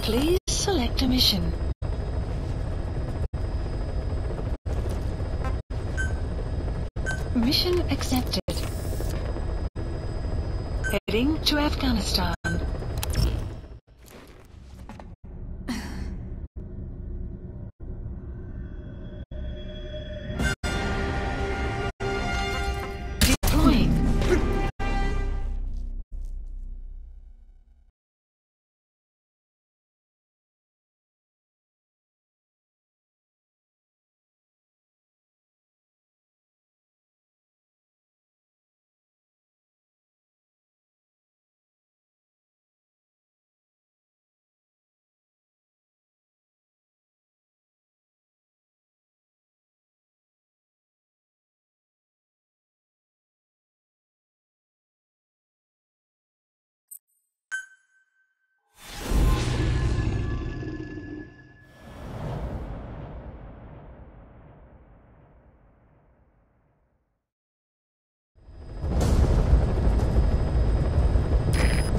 Please select a mission. Mission accepted. Heading to Afghanistan. Deploying.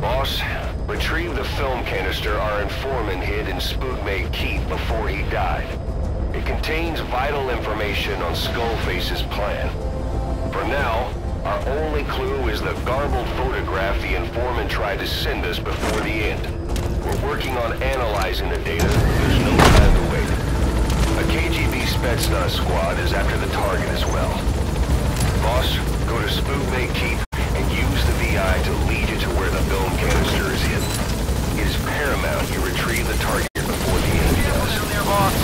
Boss, retrieve the film canister our informant hid in Spookmate Keith before he died. It contains vital information on Skullface's plan. For now, our only clue is the garbled photograph the informant tried to send us before the end. We're working on analyzing the data. There's no time to wait. A KGB Spetsnaz squad is after the target as well. Boss, go to Spookmate Keith and use the VI to lead you to where the film canister is hidden. It is paramount you retrieve the target before the enemy does. There, boss.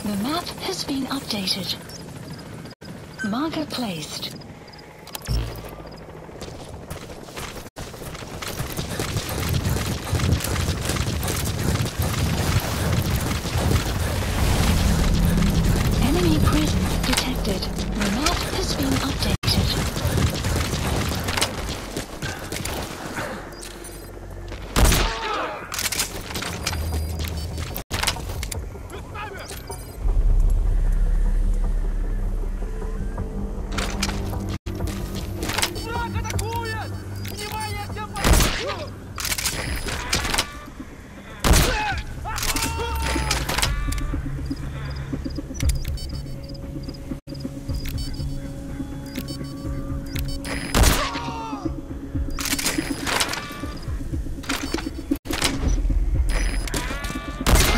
The map has been updated. Marker placed. Enemy presence detected. The map has been updated.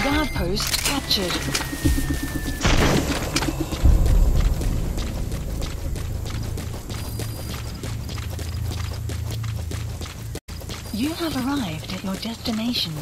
Guard post captured. You have arrived at your destination.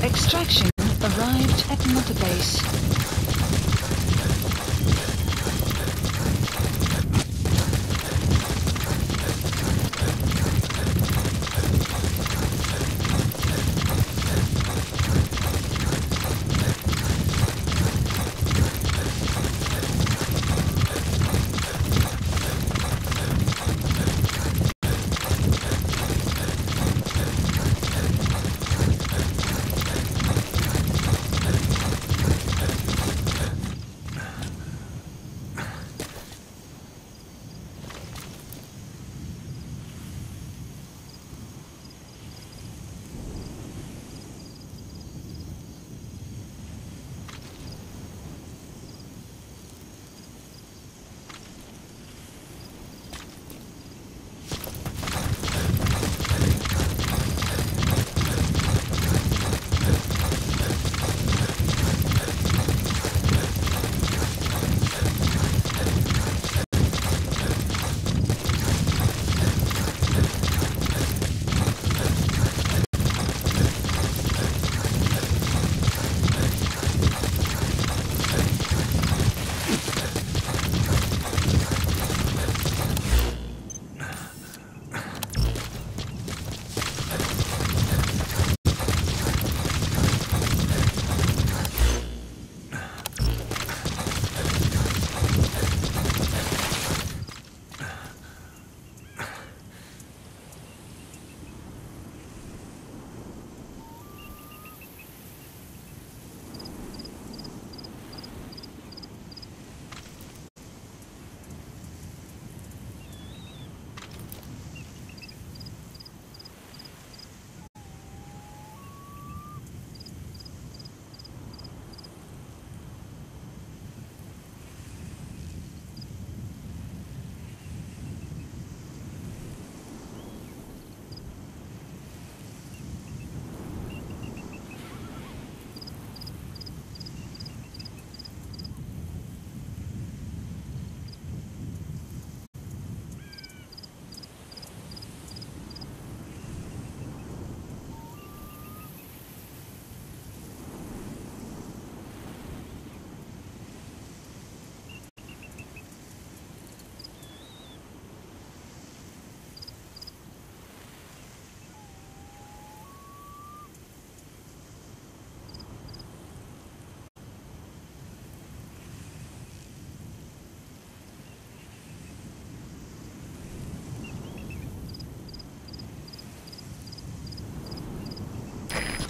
Extraction arrived at Mother Base.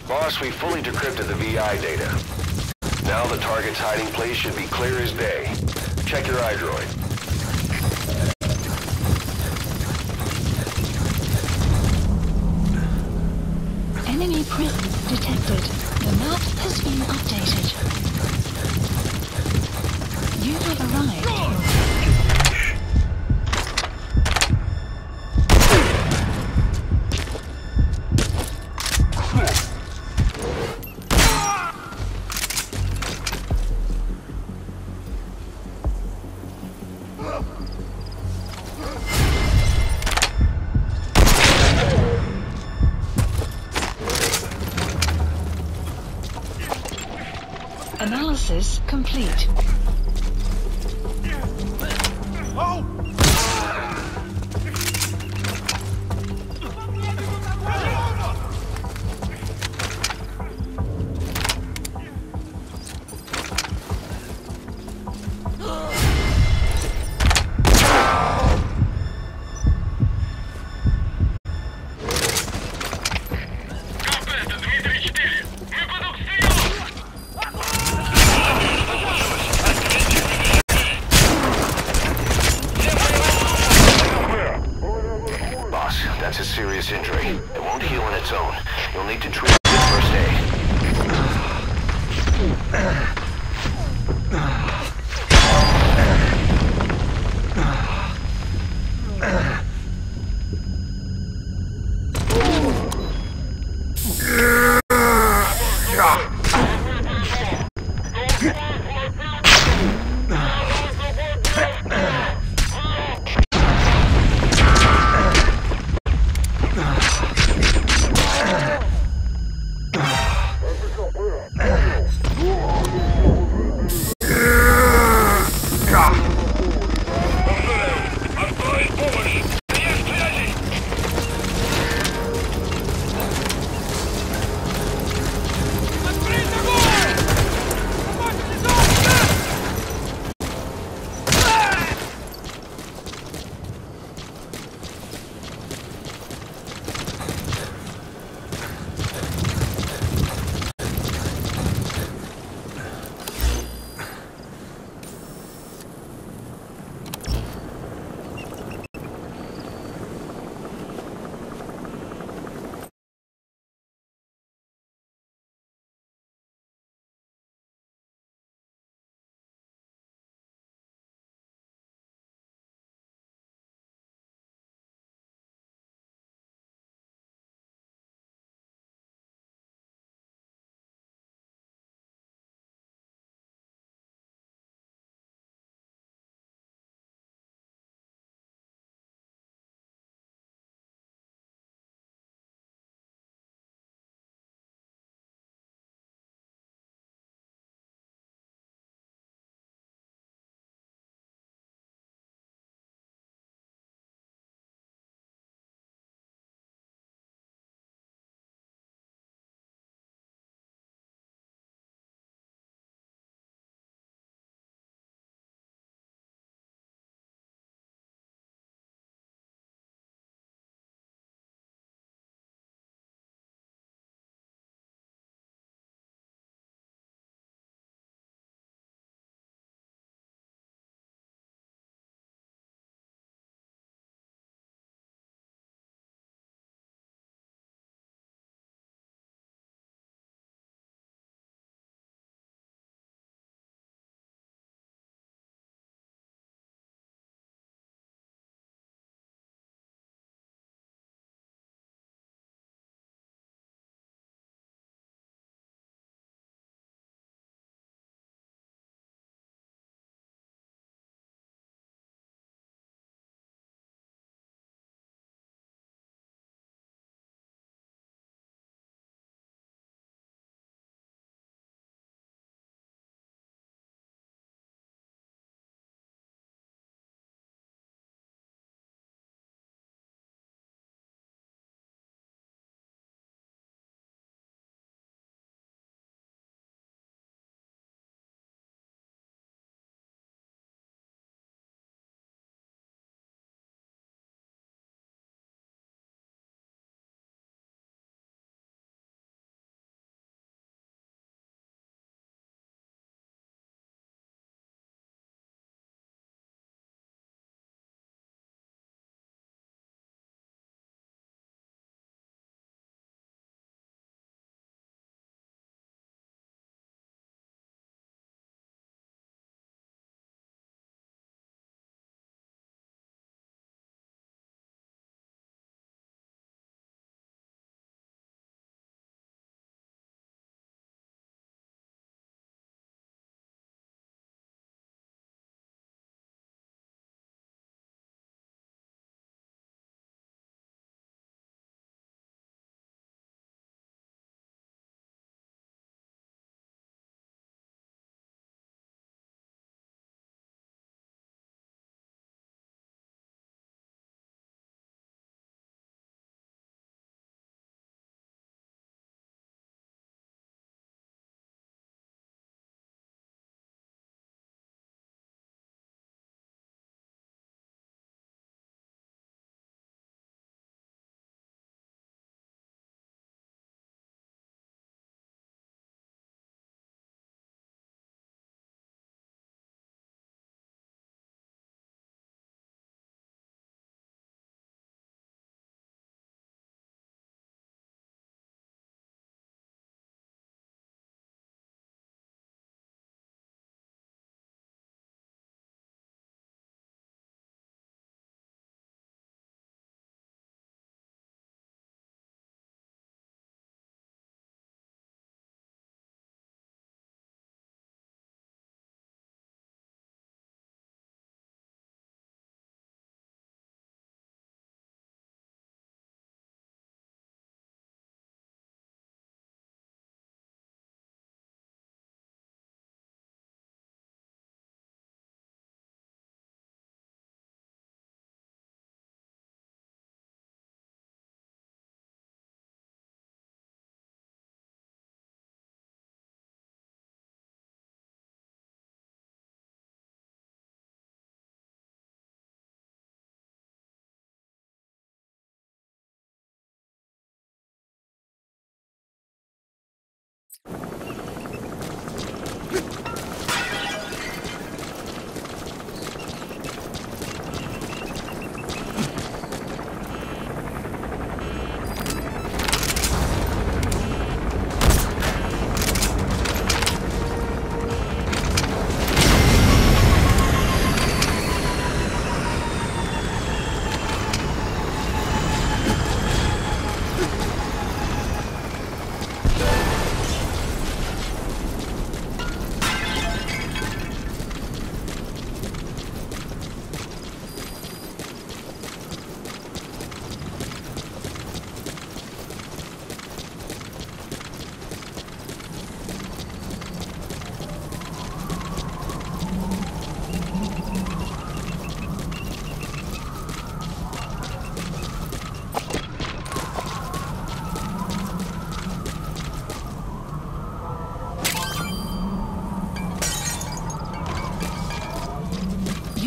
Boss, we fully decrypted the VI data. Now the target's hiding place should be clear as day. Check your iDroid. Enemy prison detected. The map has been updated. You have arrived. Analysis complete.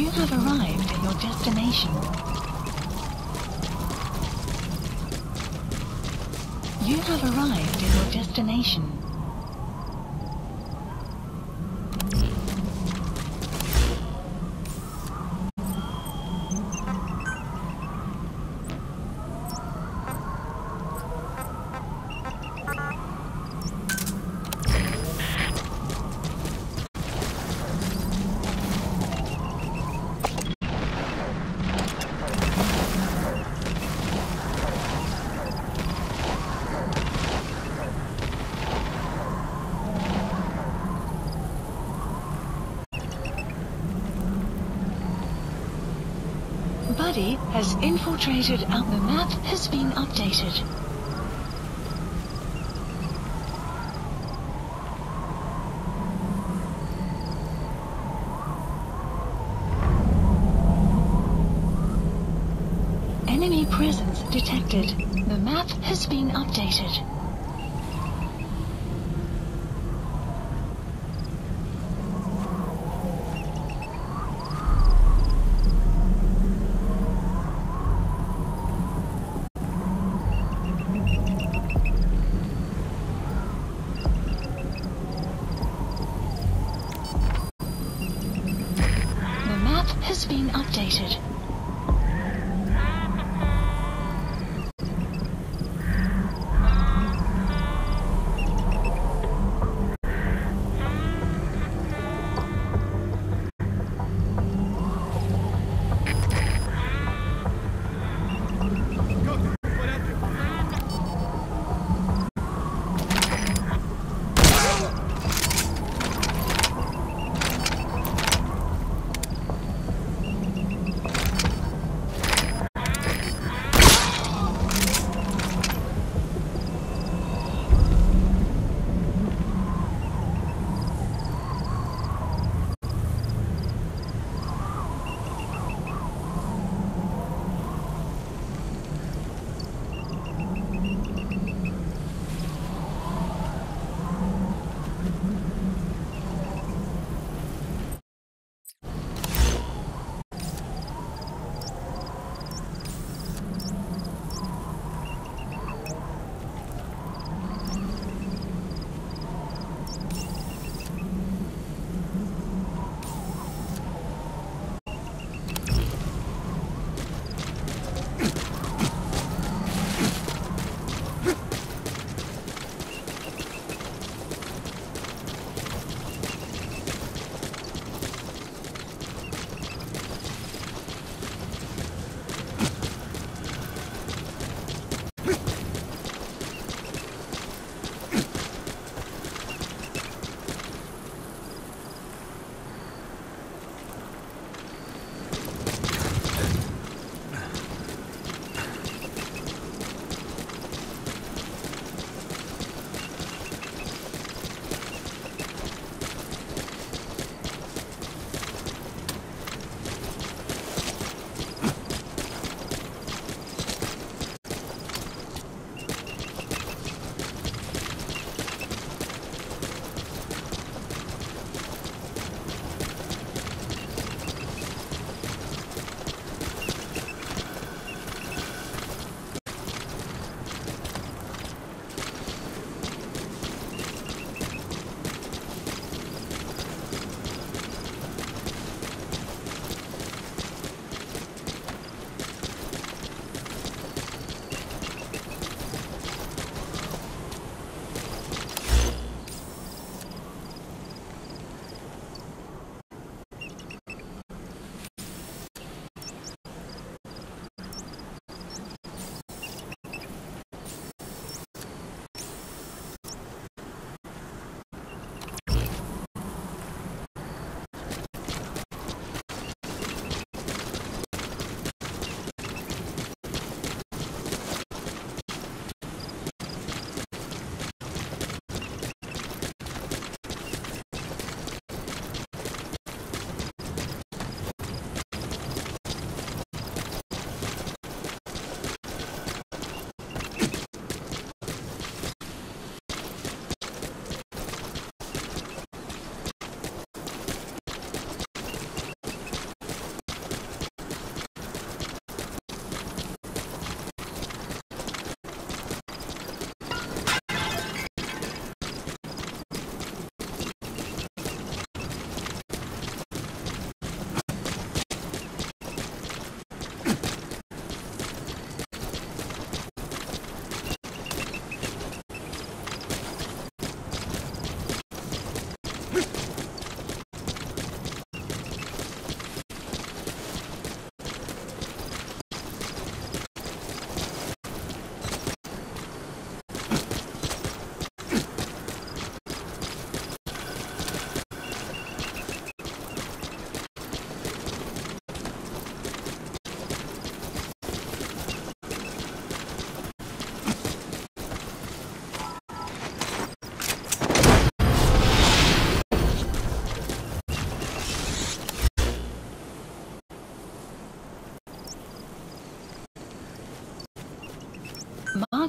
You have arrived at your destination. You have arrived at your destination. Buddy has infiltrated out. The map has been updated. Enemy presence detected. The map has been updated. Has been updated.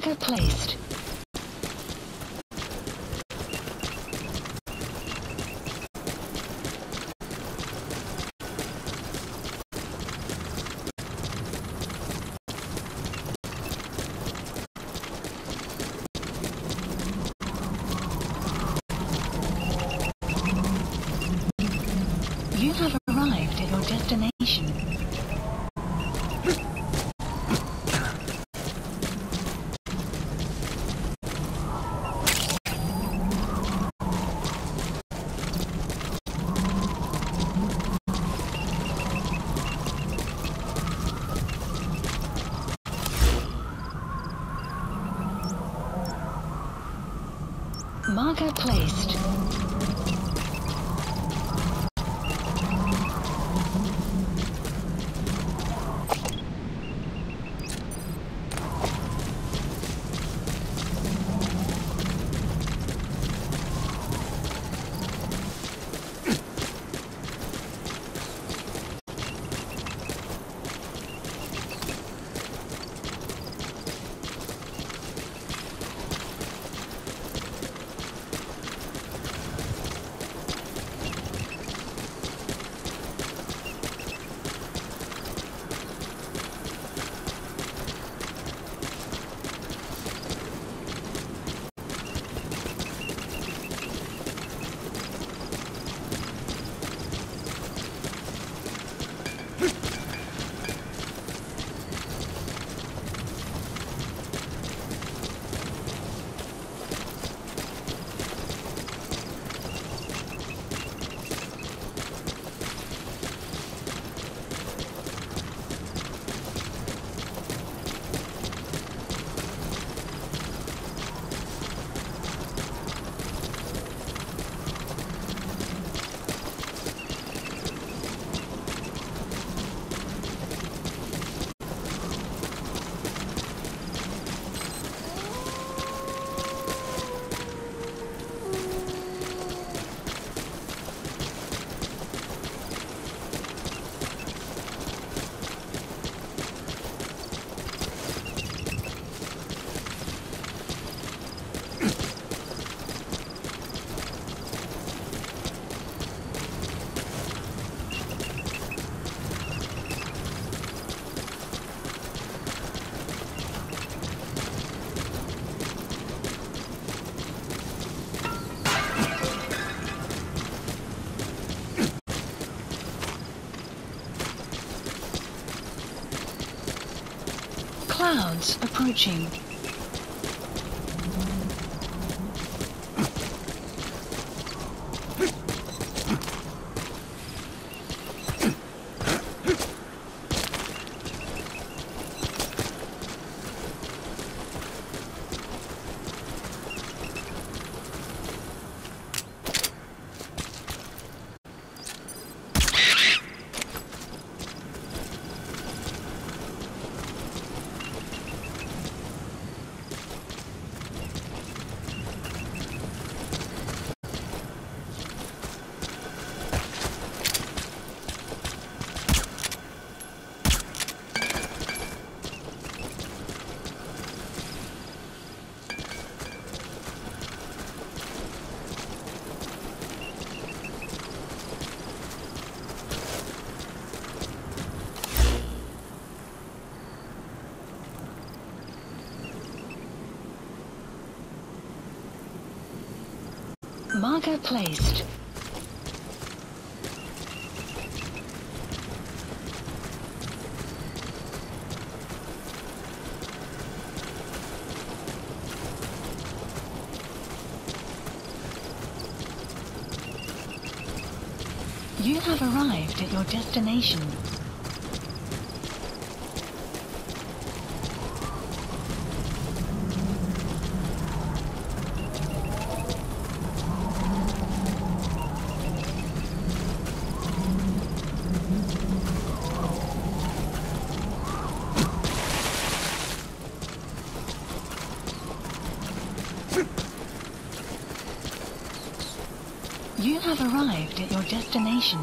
Marker placed. You have arrived at your destination. Marker placed. Clouds approaching. Marker placed. You have arrived at your destination. You have arrived at your destination.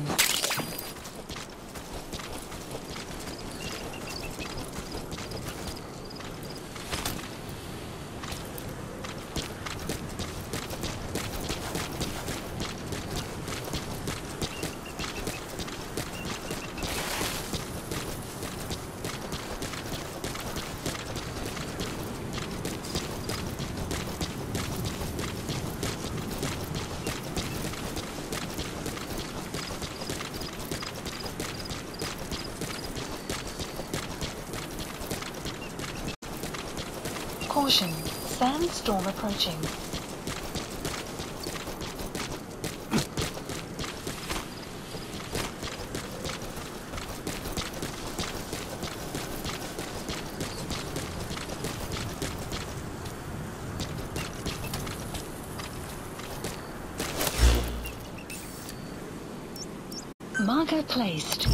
Caution, sandstorm approaching. Marker placed.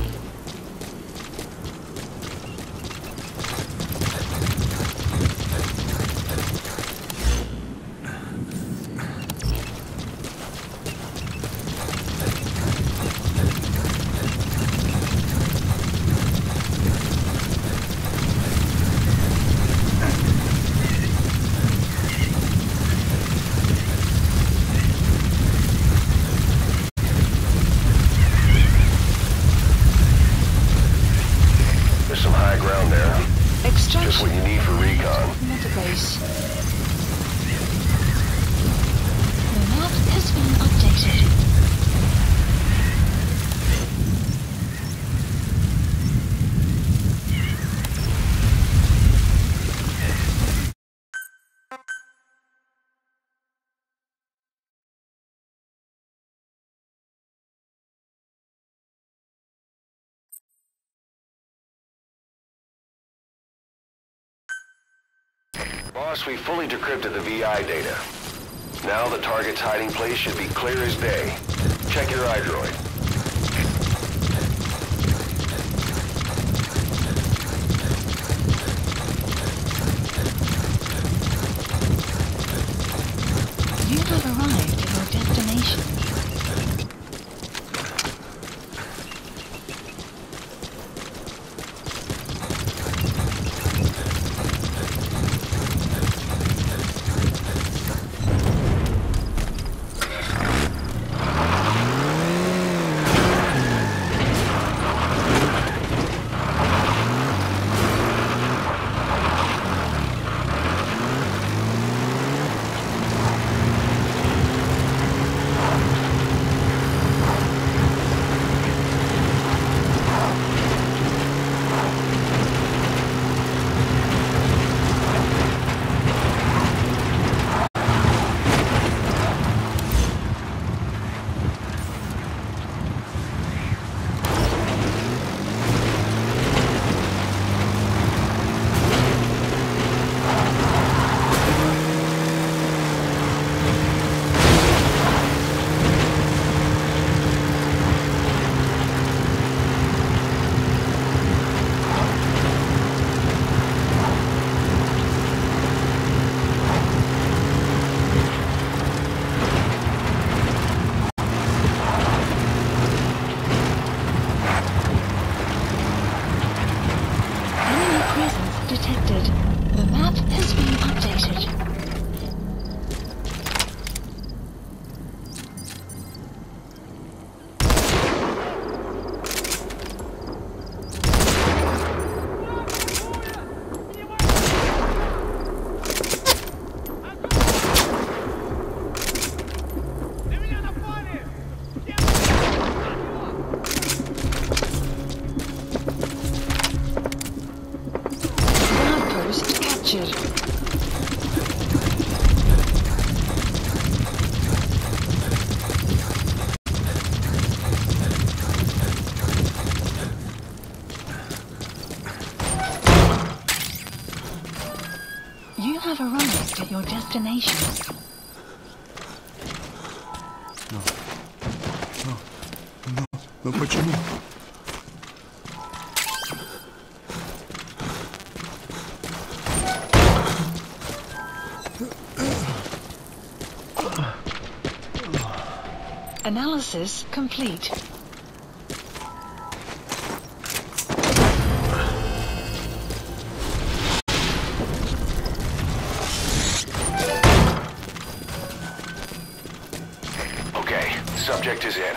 Just what you need for recon. Database. The map has been updated. Boss, we fully decrypted the VI data. Now the target's hiding place should be clear as day. Check your iDroid. You have arrived at your destination. Detected. The map has been updated. You have arrived at your destination. Но почему? Analysis complete. Okay, subject is in.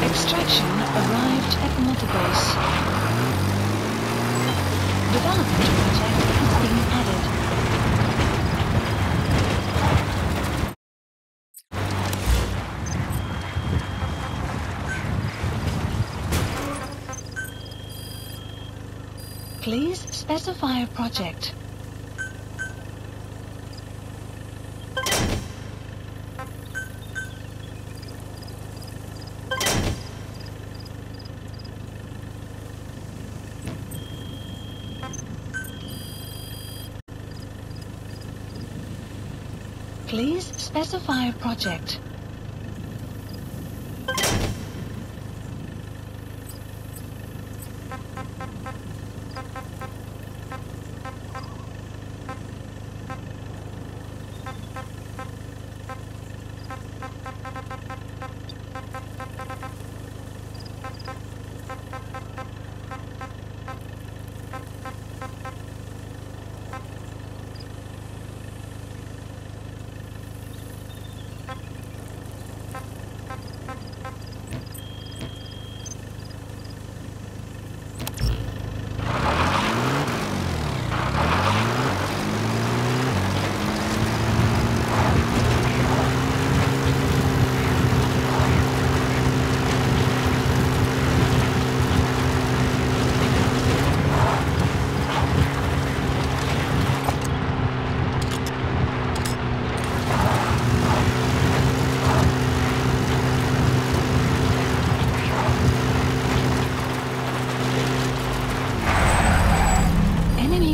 Extraction arrived at Mother Base. Development project has been added. Please specify a project. Please specify a project.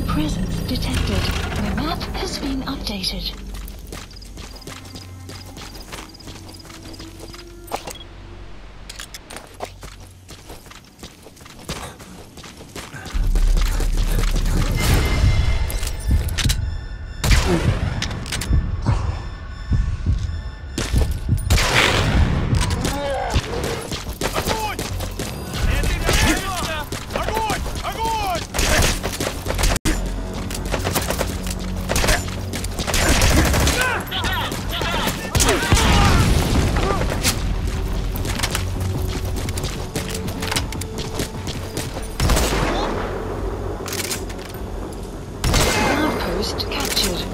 Presence detected. The map has been updated. Outpost captured.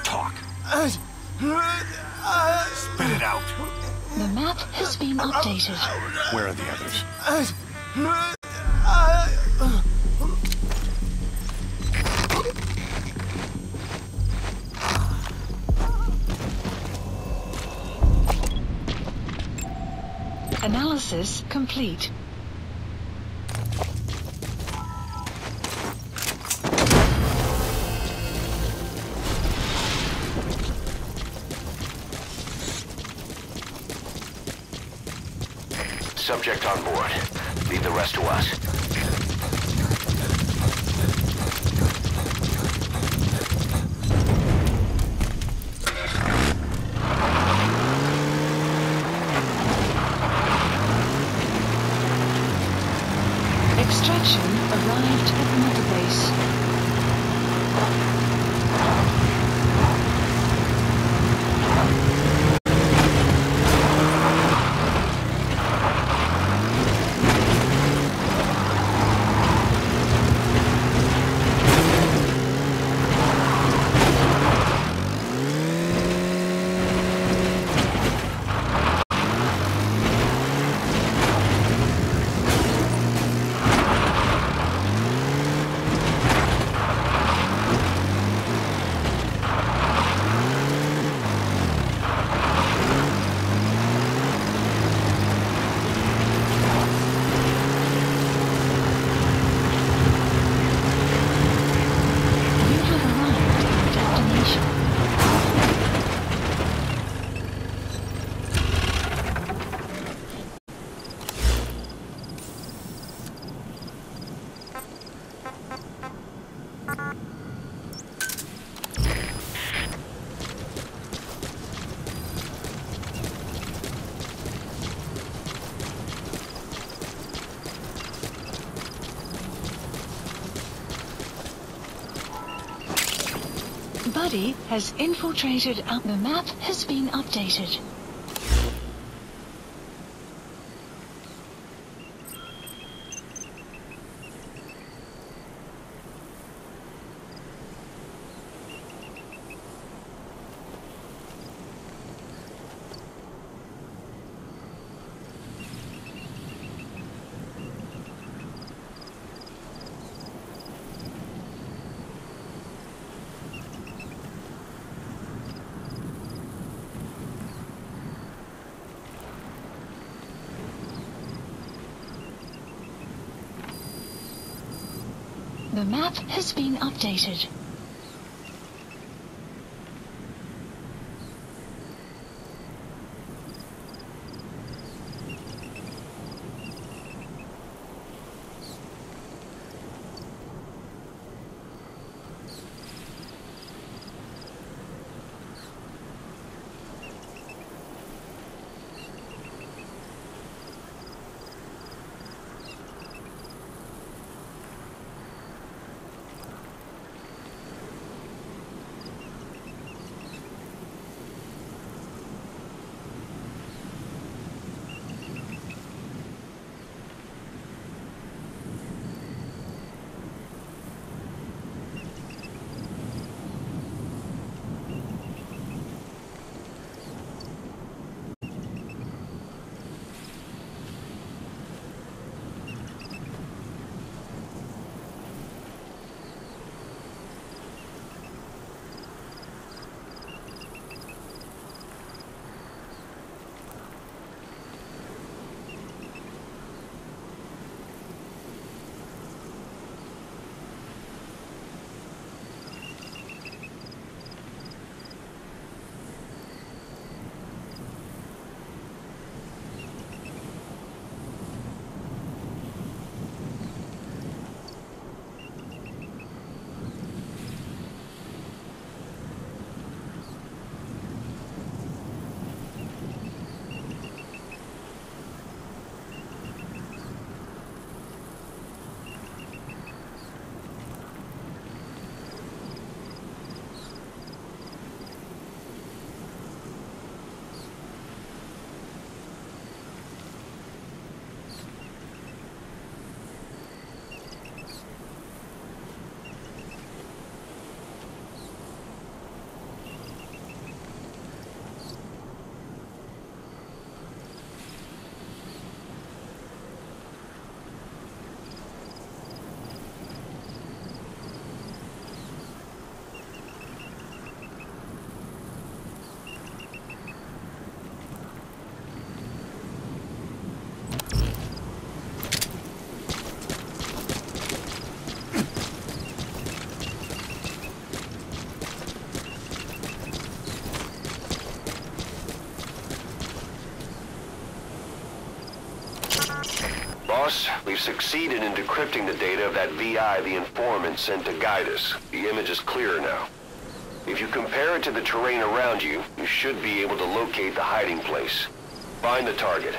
Talk. Spit it out. The map has been updated. Where are the others? Analysis complete. Subject on board. Leave the rest to us. Extraction arrived at Mother Base. Buddy has infiltrated out. The map has been updated. The map has been updated. Boss, we've succeeded in decrypting the data of that VI the informant sent to guide us. The image is clearer now. If you compare it to the terrain around you, you should be able to locate the hiding place. Find the target.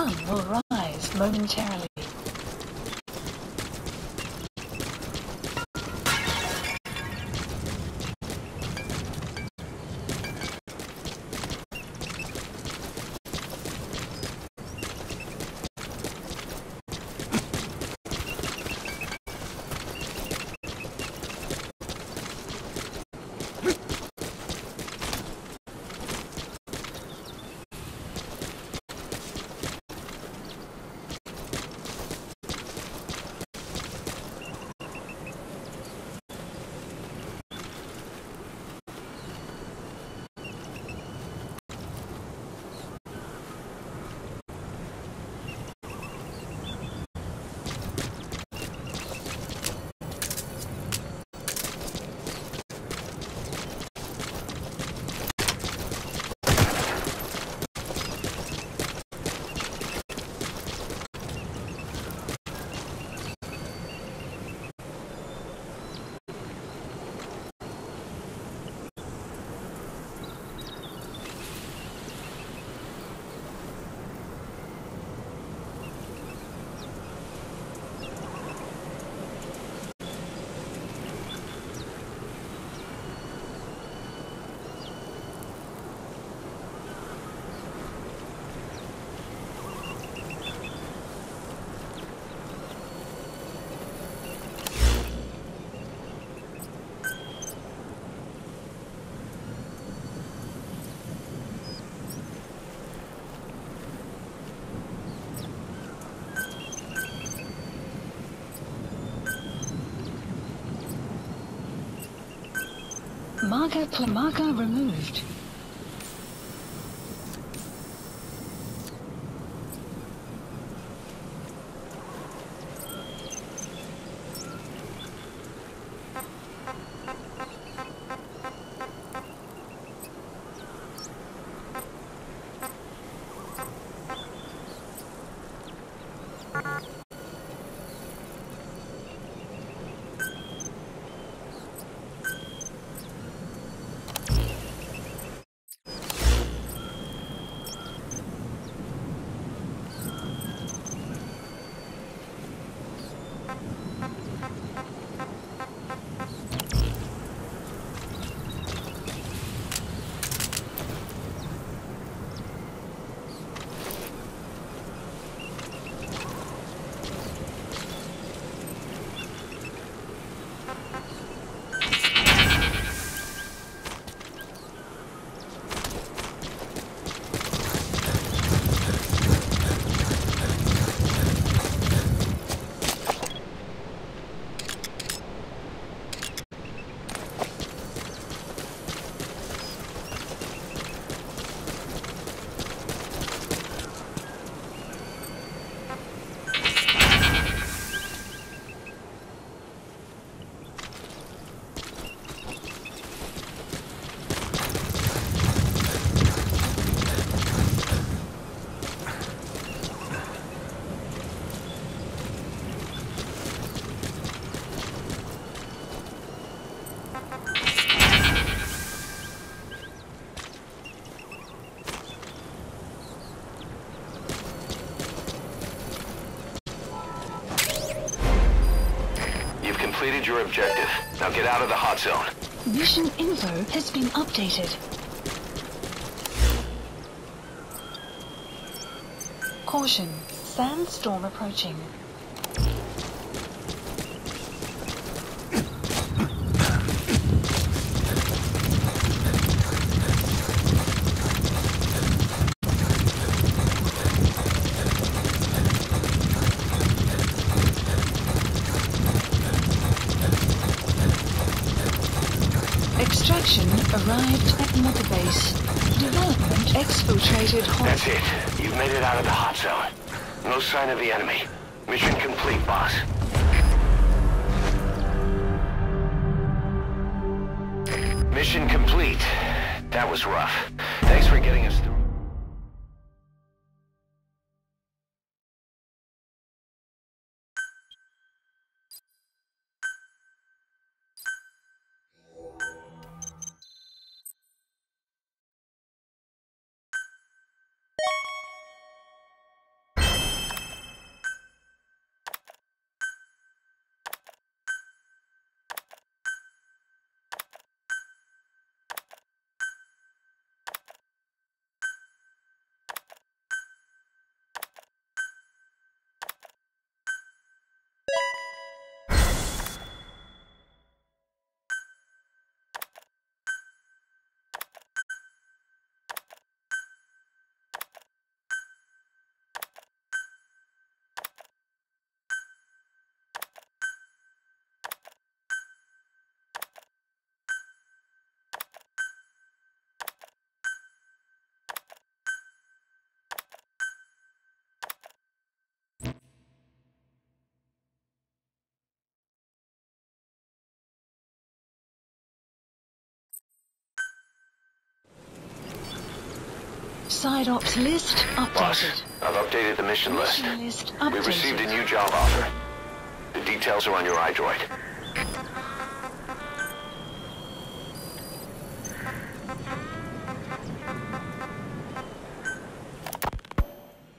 sun will rise momentarily. Marker removed. Completed your objective. Now get out of the hot zone. Mission info has been updated. Caution, sandstorm approaching. Extraction arrived at Mother Base. Development exfiltrated hot. That's it. You've made it out of the hot zone. No sign of the enemy. Mission complete, boss. Mission complete. That was rough. Thanks for getting us through. Side ops list Boss, updated. I've updated the mission list. Mission list We received a updated. new job offer. The details are on your iDroid.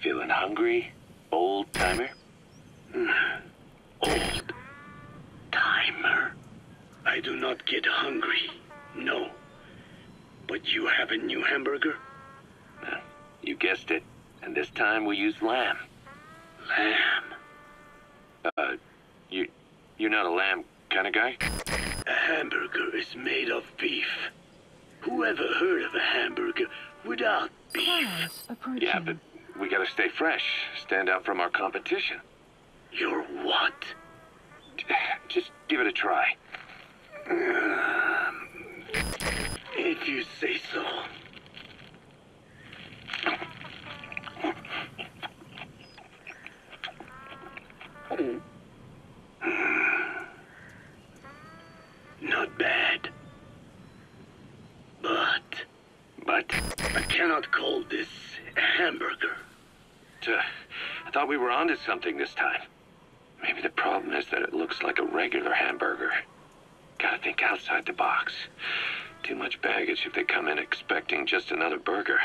Feeling hungry, old timer? Old timer. I do not get hungry, no. But you have a new hamburger? You guessed it. And this time we used lamb. Lamb. You're not a lamb kind of guy? A hamburger is made of beef. Who ever heard of a hamburger without beef? Clouds approaching. Yeah, but we gotta stay fresh, stand out from our competition. You're what? Just give it a try. If you say so. Not bad. But I cannot call this a hamburger. I thought we were onto something this time. Maybe the problem is that it looks like a regular hamburger. Gotta think outside the box. Too much baggage if they come in expecting just another burger.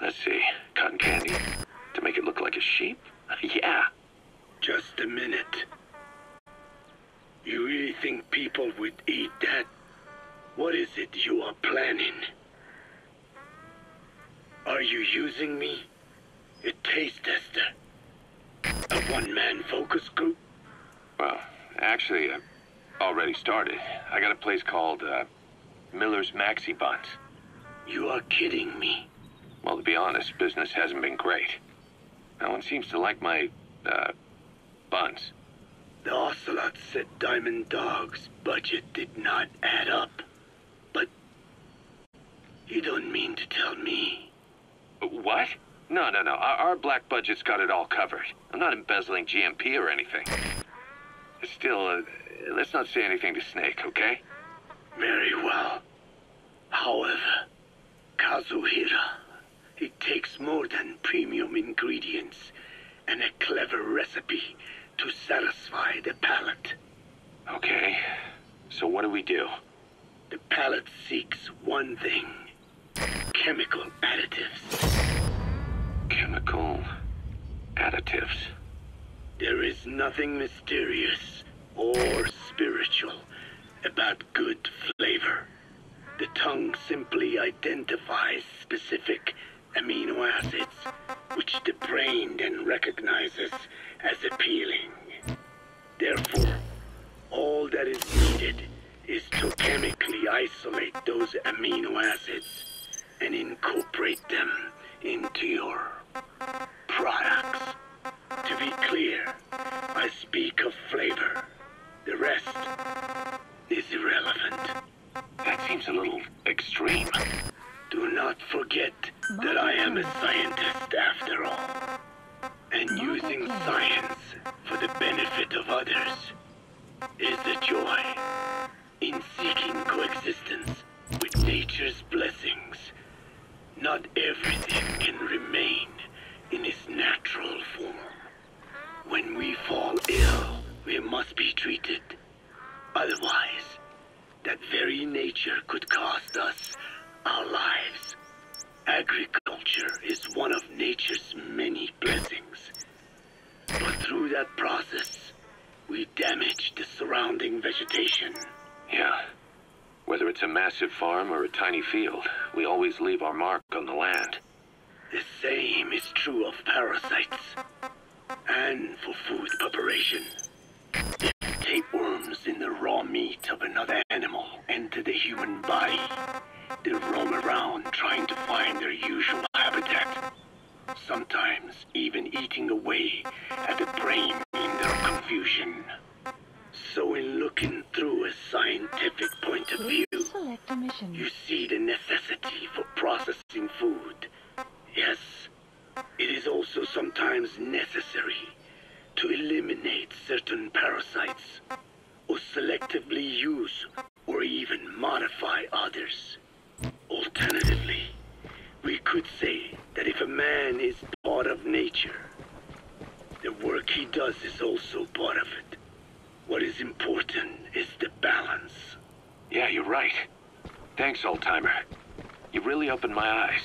Let's see, cotton candy. To make it look like a sheep? Yeah. Just a minute. You really think people would eat that? What is it you are planning? Are you using me? A taste tester? A one-man focus group? Well, actually, I've already started. I got a place called, Miller's Maxi Buns. You are kidding me. Well, to be honest, business hasn't been great. No one seems to like my, buns. The Ocelot said Diamond Dog's budget did not add up. But you don't mean to tell me. What? No. Our black budget's got it all covered. I'm not embezzling GMP or anything. Still, let's not say anything to Snake, okay? Very well. However, Kazuhira, it takes more than premium ingredients and a clever recipe to satisfy the palate. Okay. So what do we do? The palate seeks one thing: chemical additives. Chemical additives. There is nothing mysterious or spiritual about good flavor. The tongue simply identifies specific amino acids, which the brain then recognizes as appealing. Therefore, all that is needed is to chemically isolate those amino acids and incorporate them into your products. To be clear, I speak of flavor. The rest is irrelevant. That seems a little extreme. Do not forget that I am a scientist after all. And using science for the benefit of others is the joy in seeking coexistence with nature's blessings. Not everything can remain in its natural form. When we fall ill, we must be treated. Otherwise, that very nature could cost us our lives. Agriculture is one of nature's many blessings. But through that process, we damage the surrounding vegetation. Yeah. Whether it's a massive farm or a tiny field, we always leave our mark on the land. The same is true of parasites. And for food preparation. If tapeworms in the raw meat of another animal enter the human body, they roam around trying to find their usual habitat. Sometimes even eating away at the brain in their confusion. So in looking through a scientific point of view, Select a mission. you see the necessity for processing food. Yes, it is also sometimes necessary to eliminate certain parasites, or selectively use or even modify others. Alternatively, We could say that if a man is part of nature, the work he does is also part of it. What is important is the balance. Yeah, you're right. Thanks, old-timer. You really opened my eyes.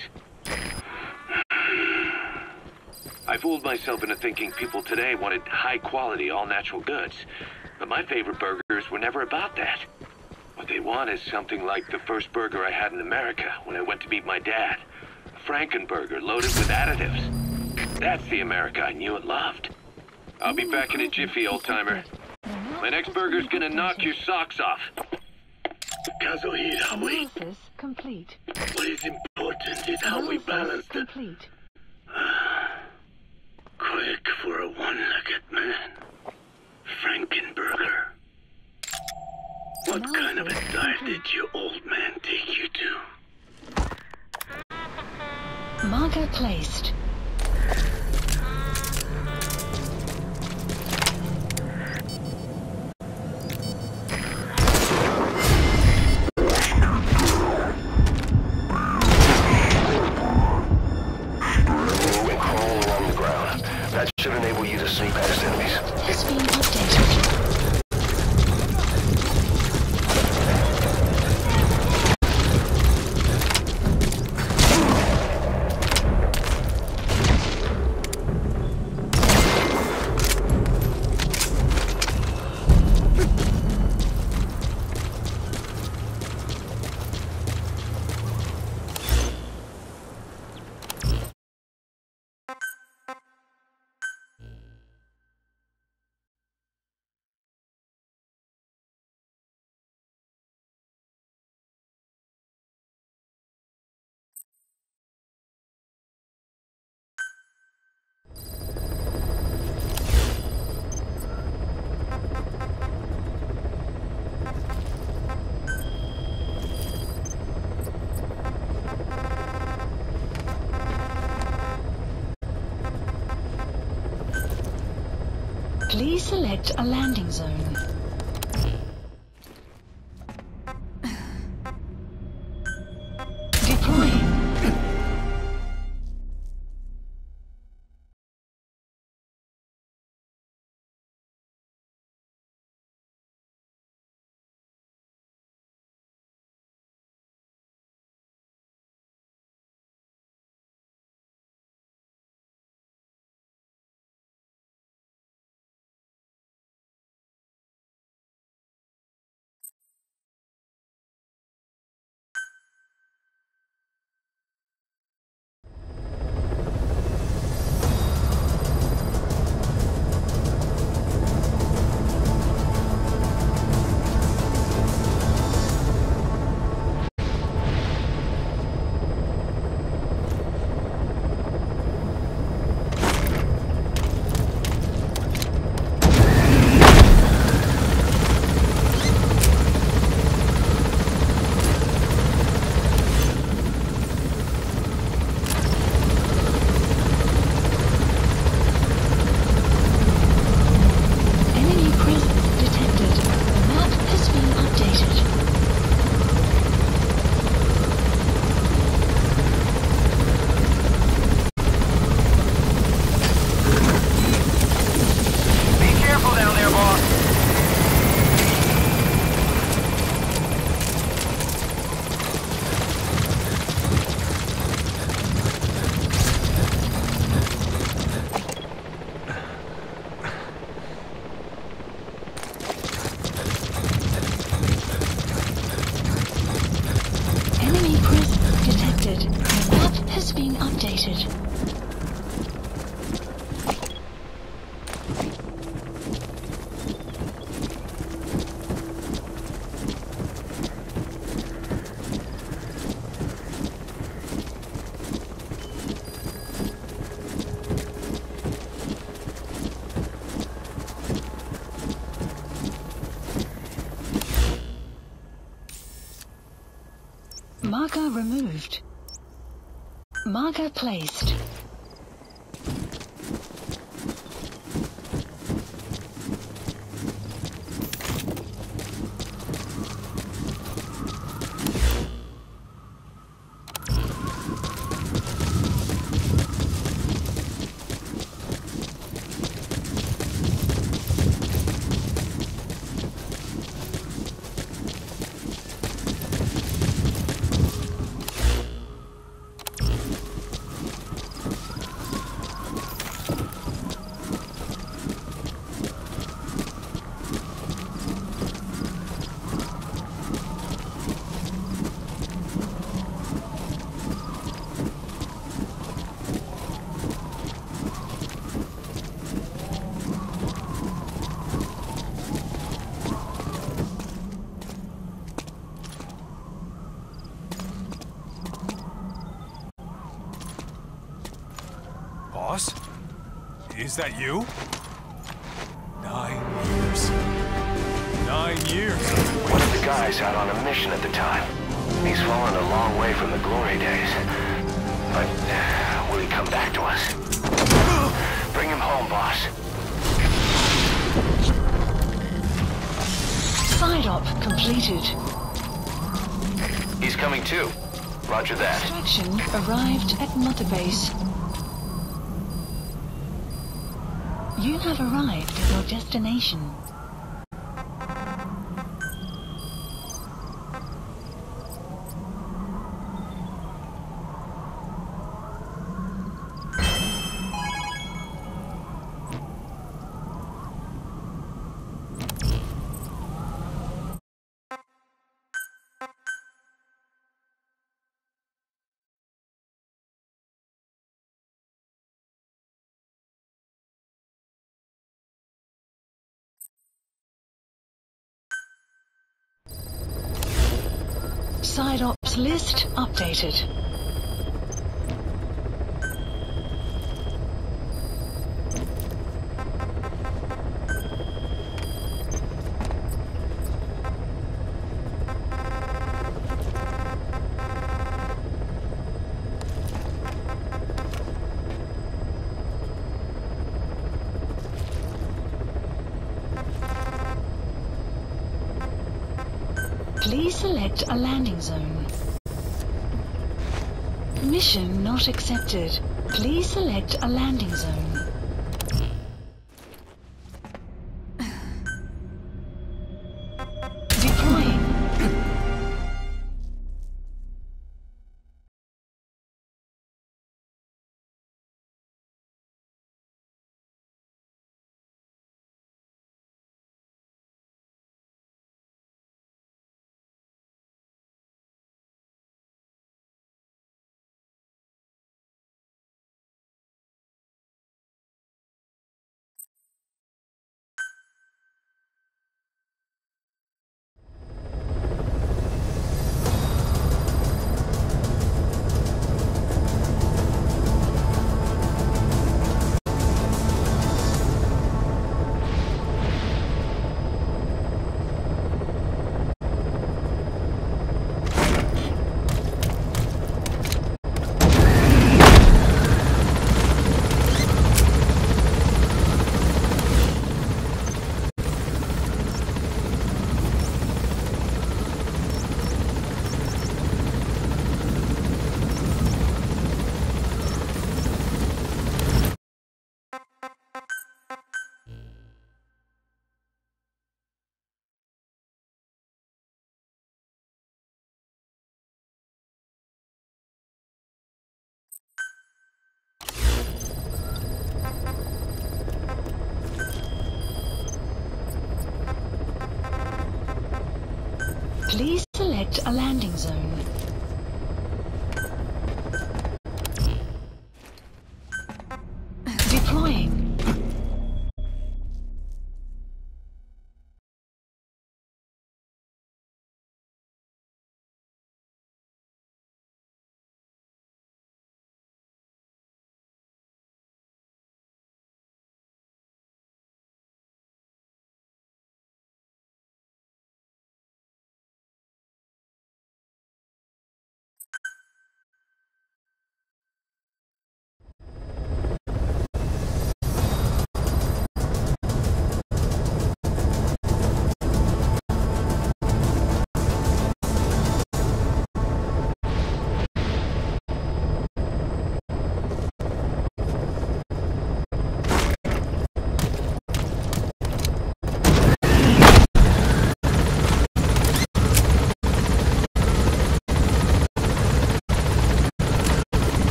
I fooled myself into thinking people today wanted high-quality, all-natural goods. But my favorite burgers were never about that. What they want is something like the first burger I had in America when I went to meet my dad. A Frankenburger loaded with additives. That's the America I knew and loved. I'll be back in a jiffy, old-timer. My next burger's gonna knock your socks off. Kazuhira, wait. Analysis complete. What is important is how we balance the... complete. Quick for a one-legged man. Frankenburger. What kind of a diet did your old man take you to? Marker placed. That should enable you to sneak past enemies. Has been updated. Please select a landing zone. Deploying. Marker removed. Marker placed. Boss? Is that you? 9 years. 9 years. One of the guys out on a mission at the time. He's fallen a long way from the glory days. But will he come back to us? Bring him home, boss. Side op completed. He's coming too. Roger that. Extraction arrived at Mother Base. You have arrived at your destination. Side ops list updated. Please select a landing zone. Mission not accepted. Please select a landing zone. Deploying. Please select a landing zone. Deploying.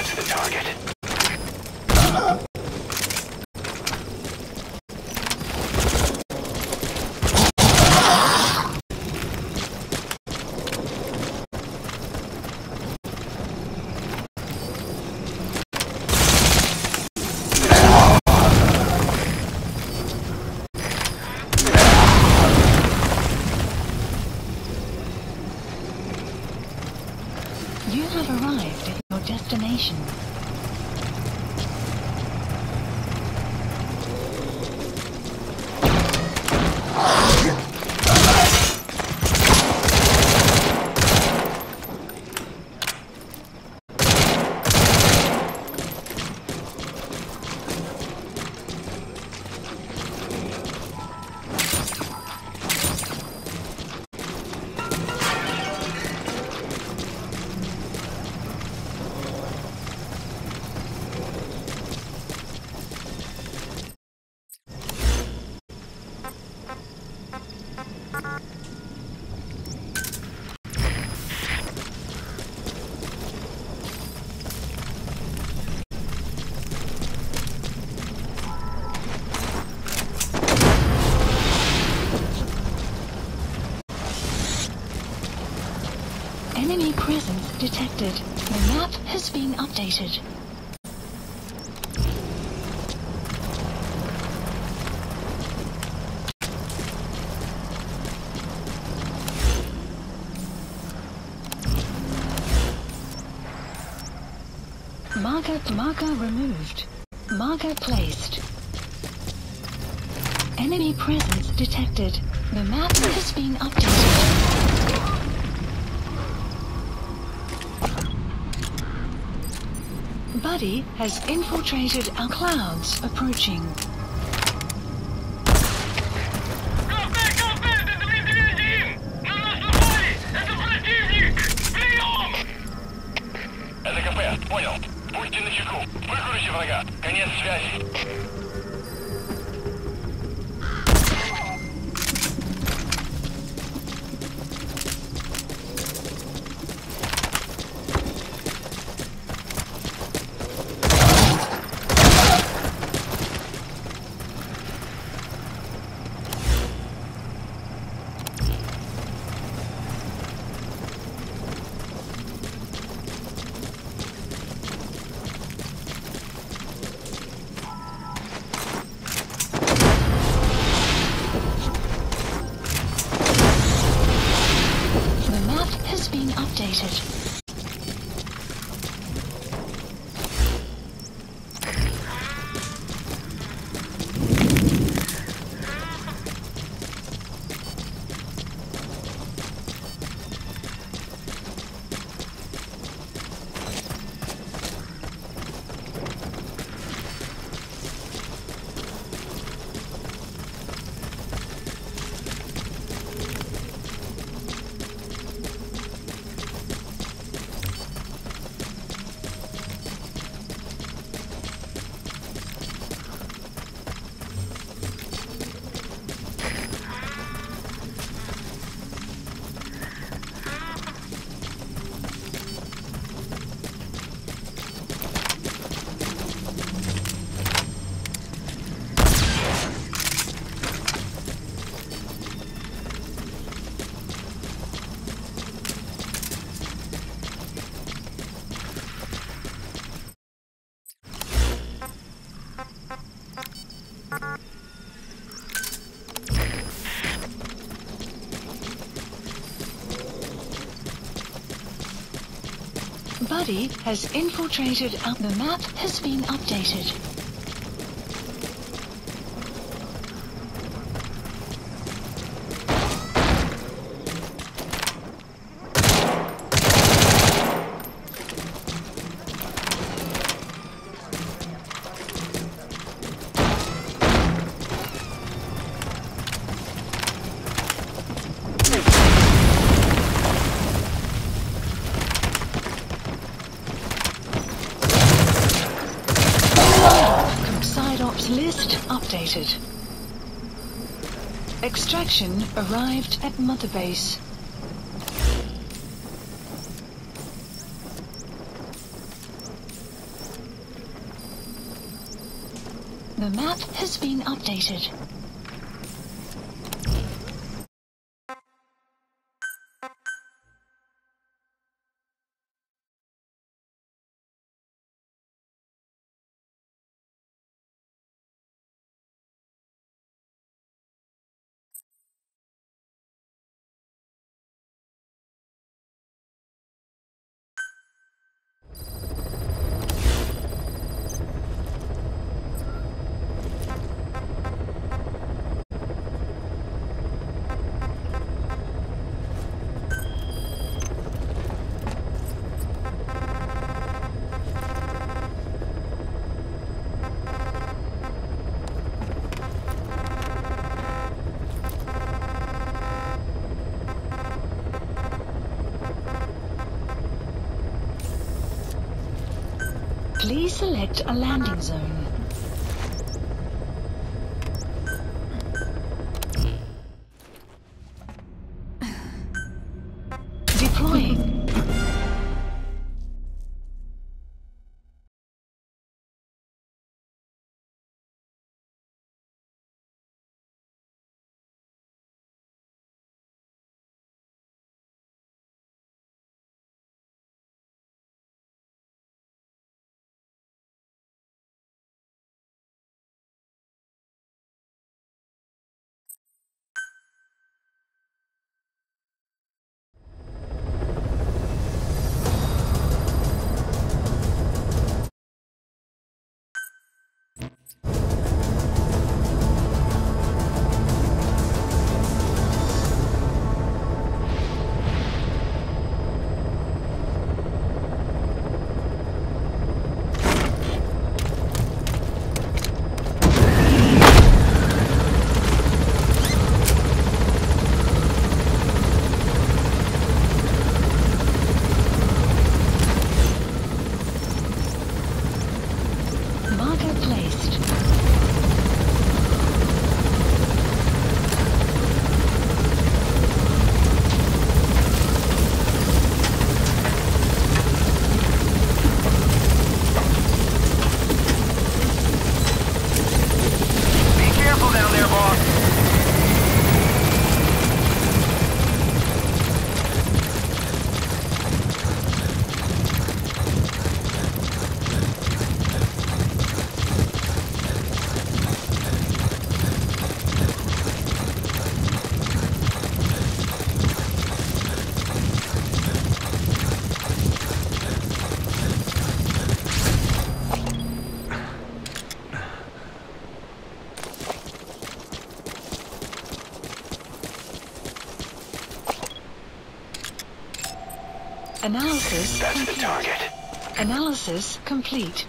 That's the target. You have arrived at your destination. Enemy presence detected. The map has been updated. Marker removed. Marker placed. Enemy presence detected. The map has been updated. Buddy has infiltrated our clouds approaching. Это КП, понял. Будьте начеку. Выкройте врага. Конец связи. Updated. Buddy has infiltrated. The map has been updated. List updated. Extraction arrived at Mother Base. The map has been updated. Please select a landing zone. Deploying. Marker placed. Be careful down there, boss. Analysis That's the complete. target. Analysis complete.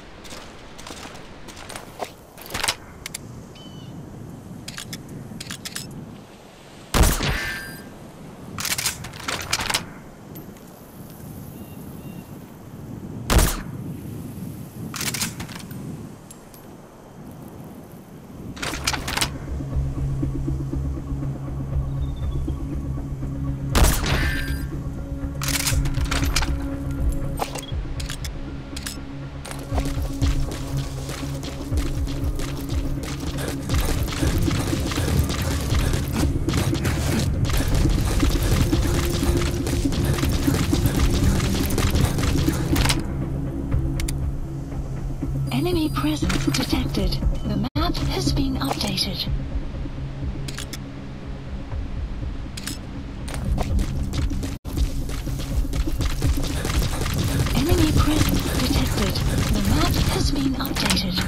Enemy presence detected. The map has been updated. Enemy presence detected. The map has been updated.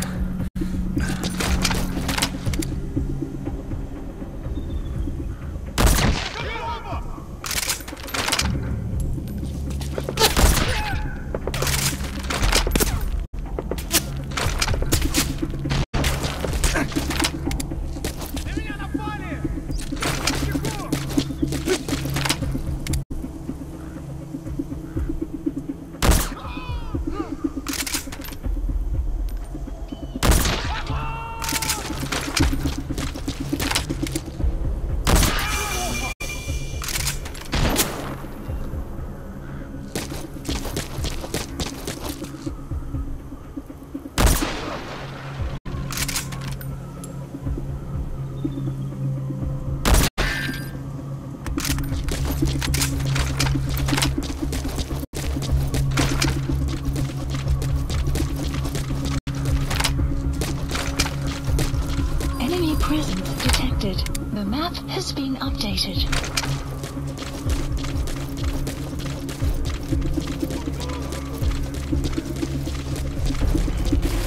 presence detected. The map has been updated.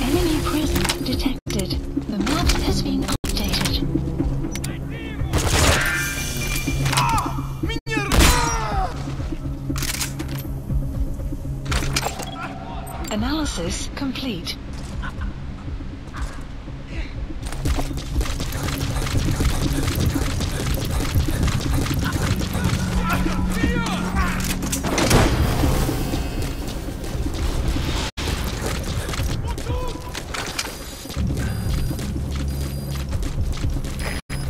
Enemy presence detected. The map has been updated. Analysis complete.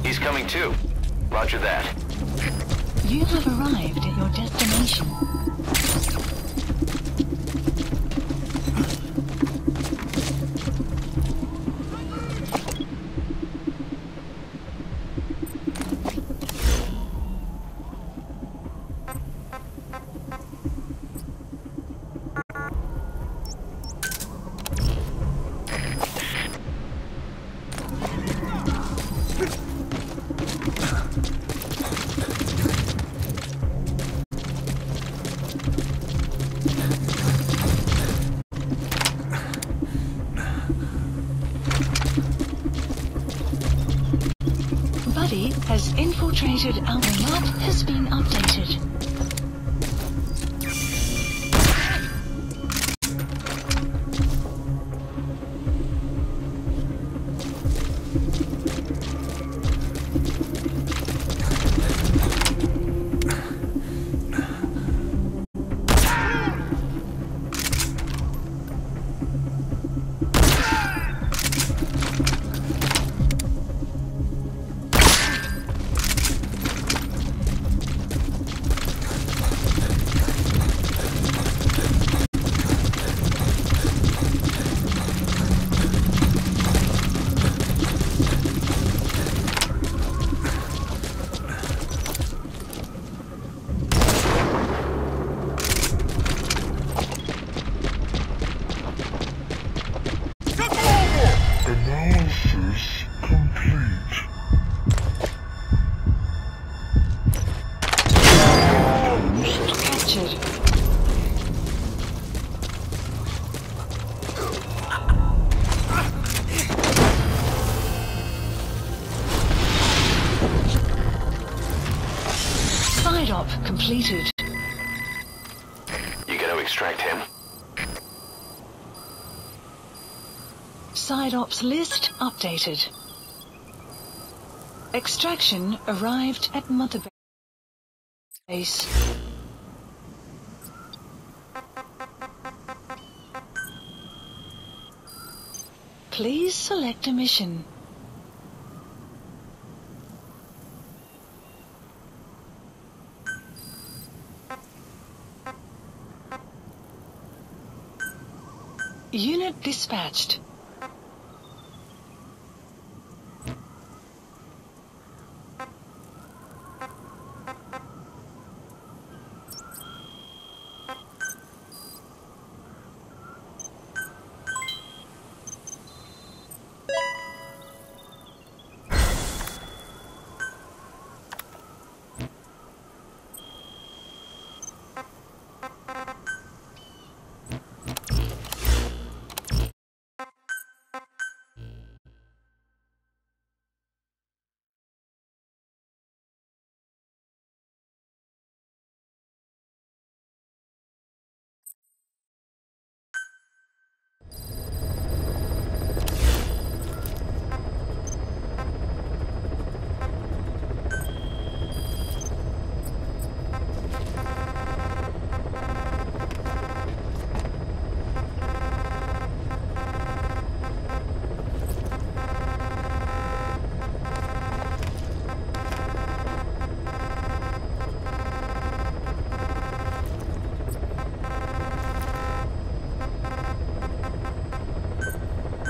He's coming too. Roger that. You have arrived at your destination. Buddy has infiltrated. Our map has been updated. Analysis complete. Captured. Side op completed. You gonna extract him? Side ops list updated. Extraction arrived at Mother Base. Please select a mission. Unit dispatched.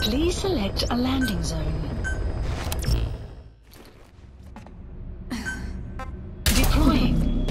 Please select a landing zone. Deploying.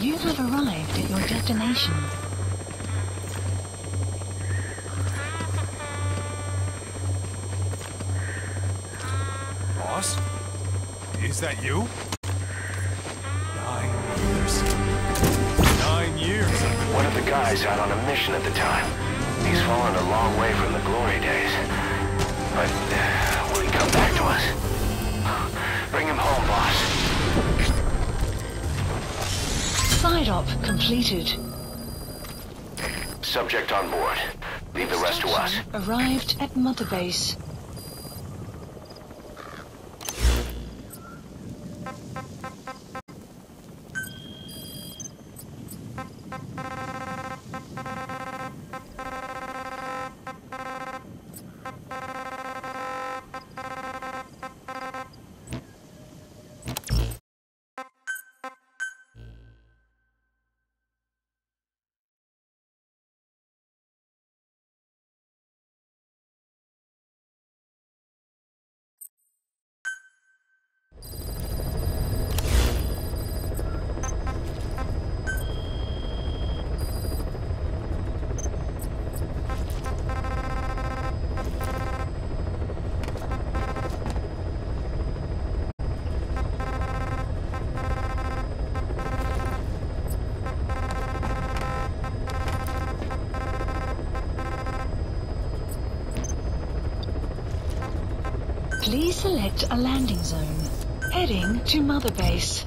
You have arrived at your destination. Boss? Is that you? 9 years. 9 years. One of the guys out on a mission at the time. He's fallen a long way from the glory days. But will he come back to us? Bring him home, boss. Side op completed. Subject on board. Leave the rest to us. Arrived at Mother Base. Please select a landing zone. Heading to Mother Base.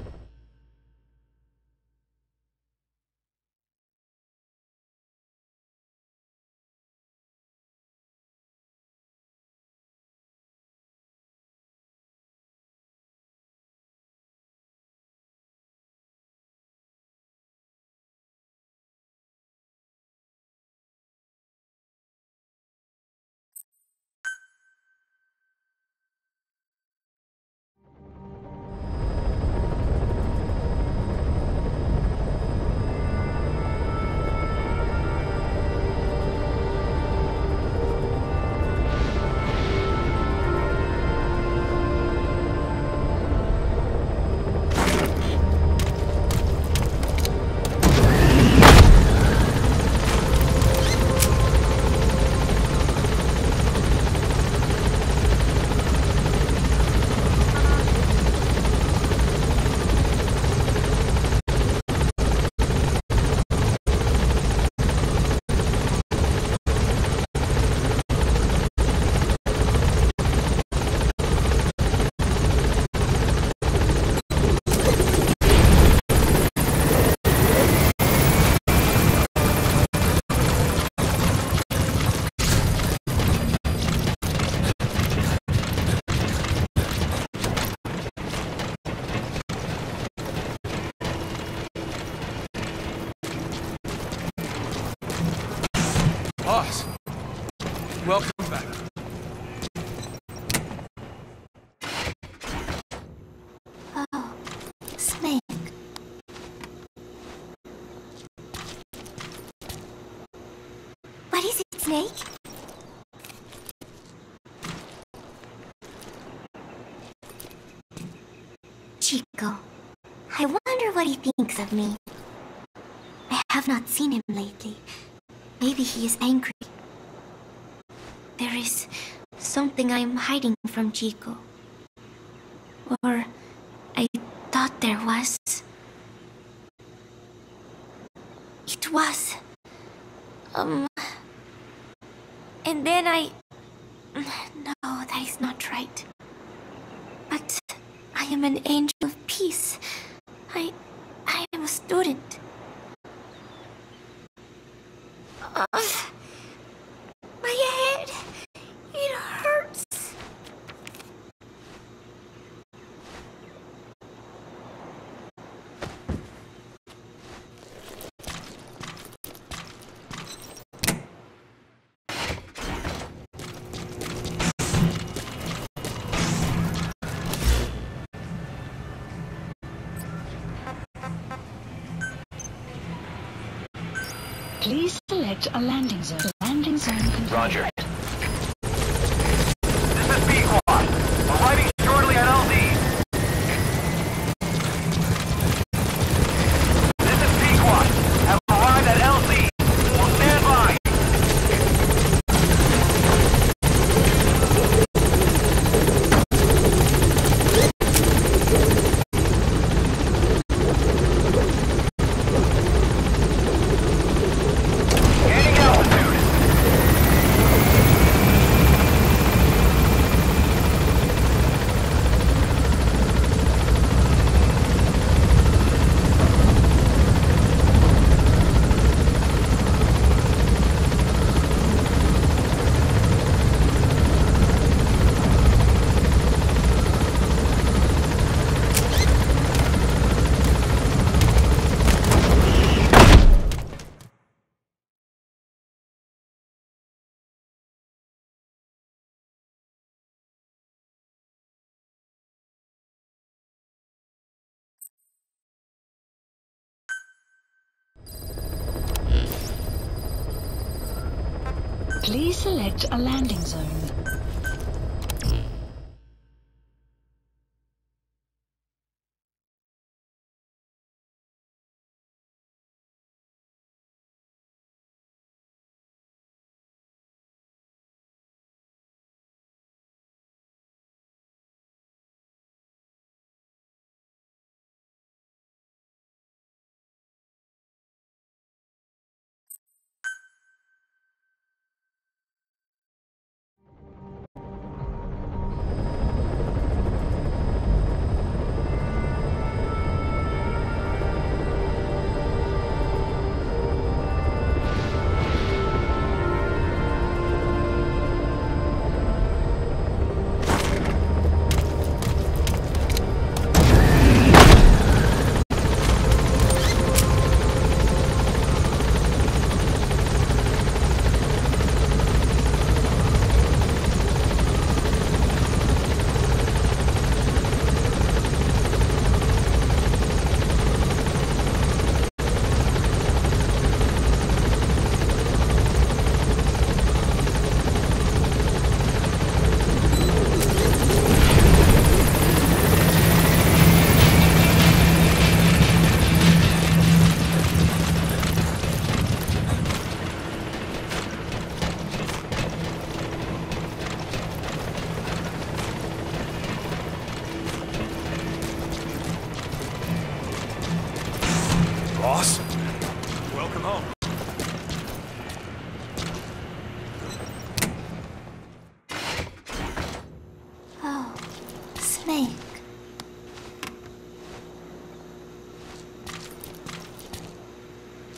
Boss, welcome back. Oh, Snake. What is it, Snake? Chico. I wonder what he thinks of me. I have not seen him lately. Maybe he is angry. There is something I am hiding from Chico. Or I thought there was. It was. And then No, that is not right. But I am an angel of peace. I am a student. My head, it hurts. Please select a landing zone. Landing zone confirmed. Roger. This is B-Quad. Arriving shortly at LZ. This is Please select a landing zone. Boss? Welcome home. Oh, Snake.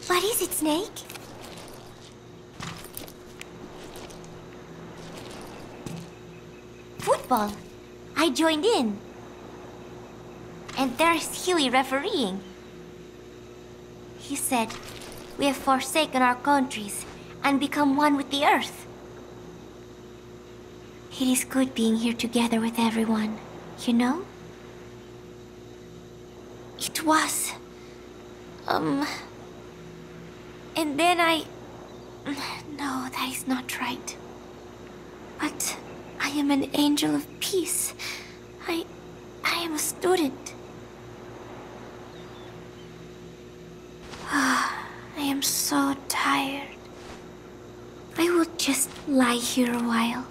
What is it, Snake? Football. I joined in. And there's Huey refereeing. He said, we have forsaken our countries and become one with the earth. It is good being here together with everyone, you know? It was... And then No, that is not right. But I am an angel of peace. I am a student. I am so tired. I will just lie here a while.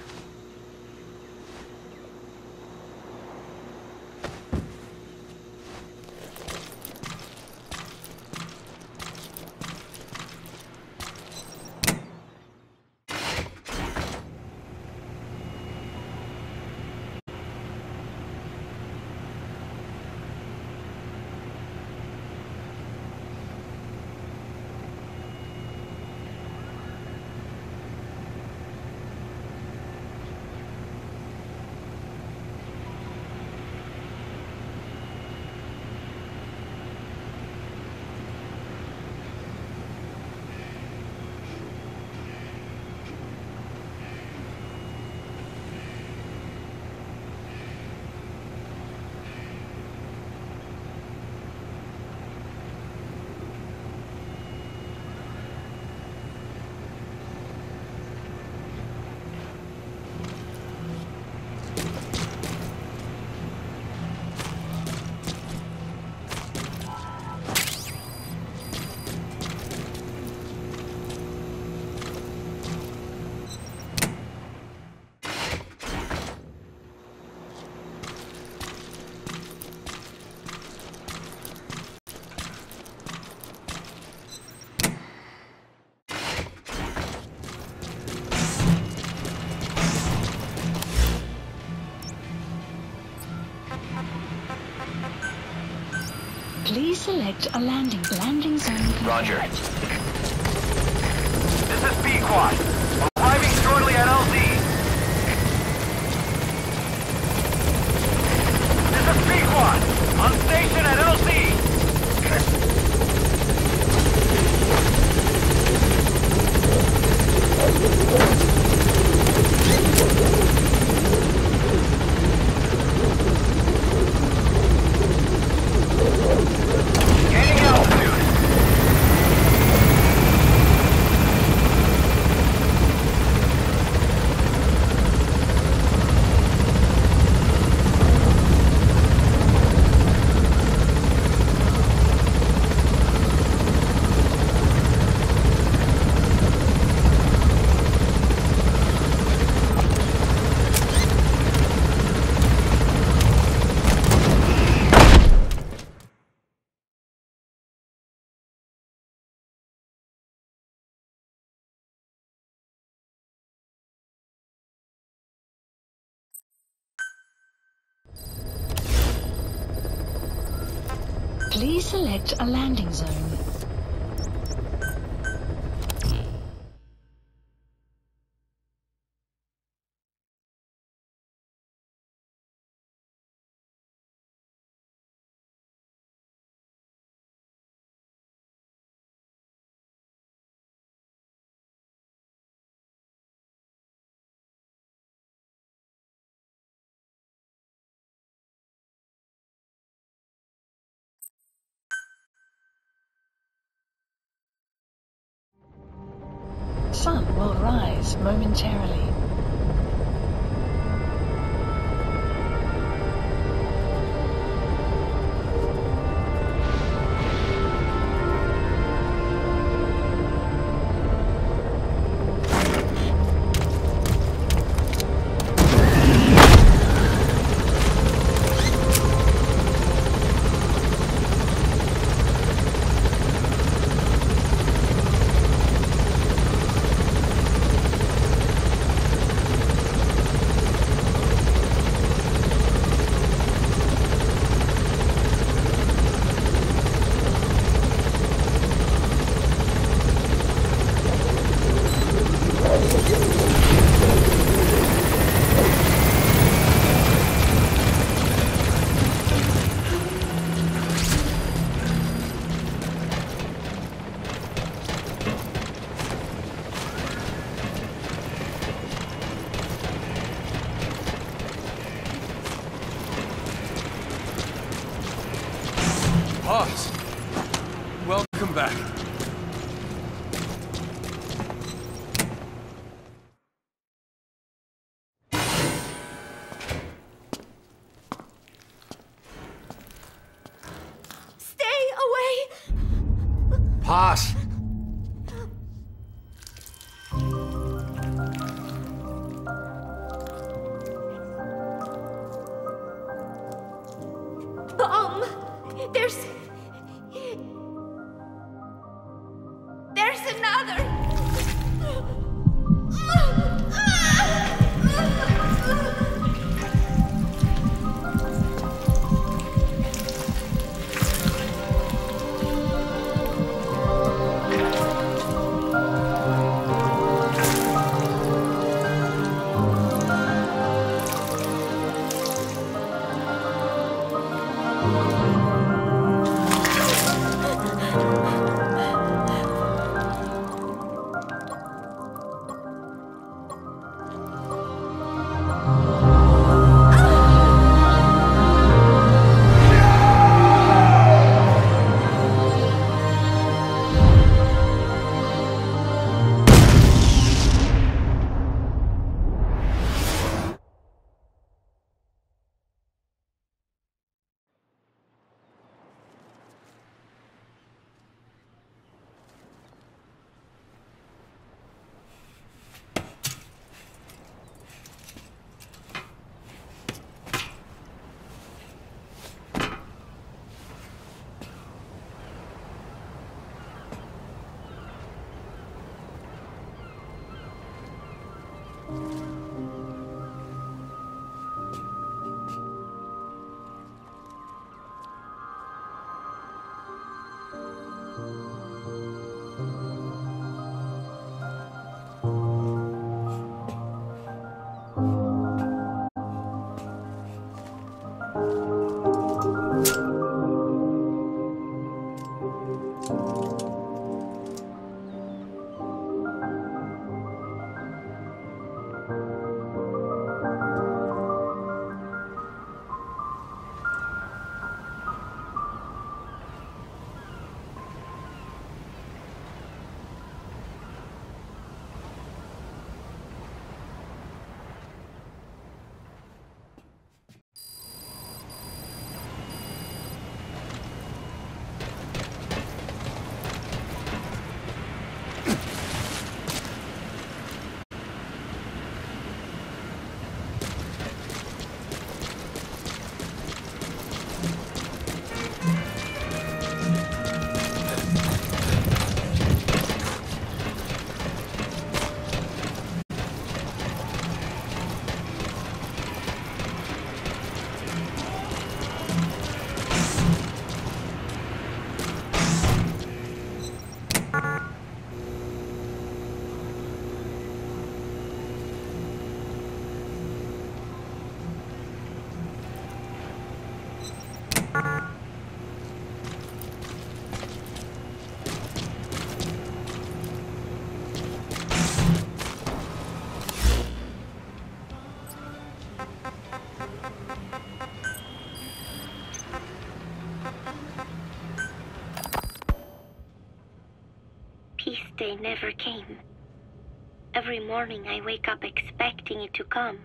Please select a landing zone. Roger. This is B-Quad. Arriving shortly at LZ. This is B-Quad. On station at LZ. Gaining altitude. Please select a landing zone. Sun will rise momentarily. Boss, welcome back. Stay away! Boss. Bomb! There's another! day never came. Every morning I wake up expecting it to come,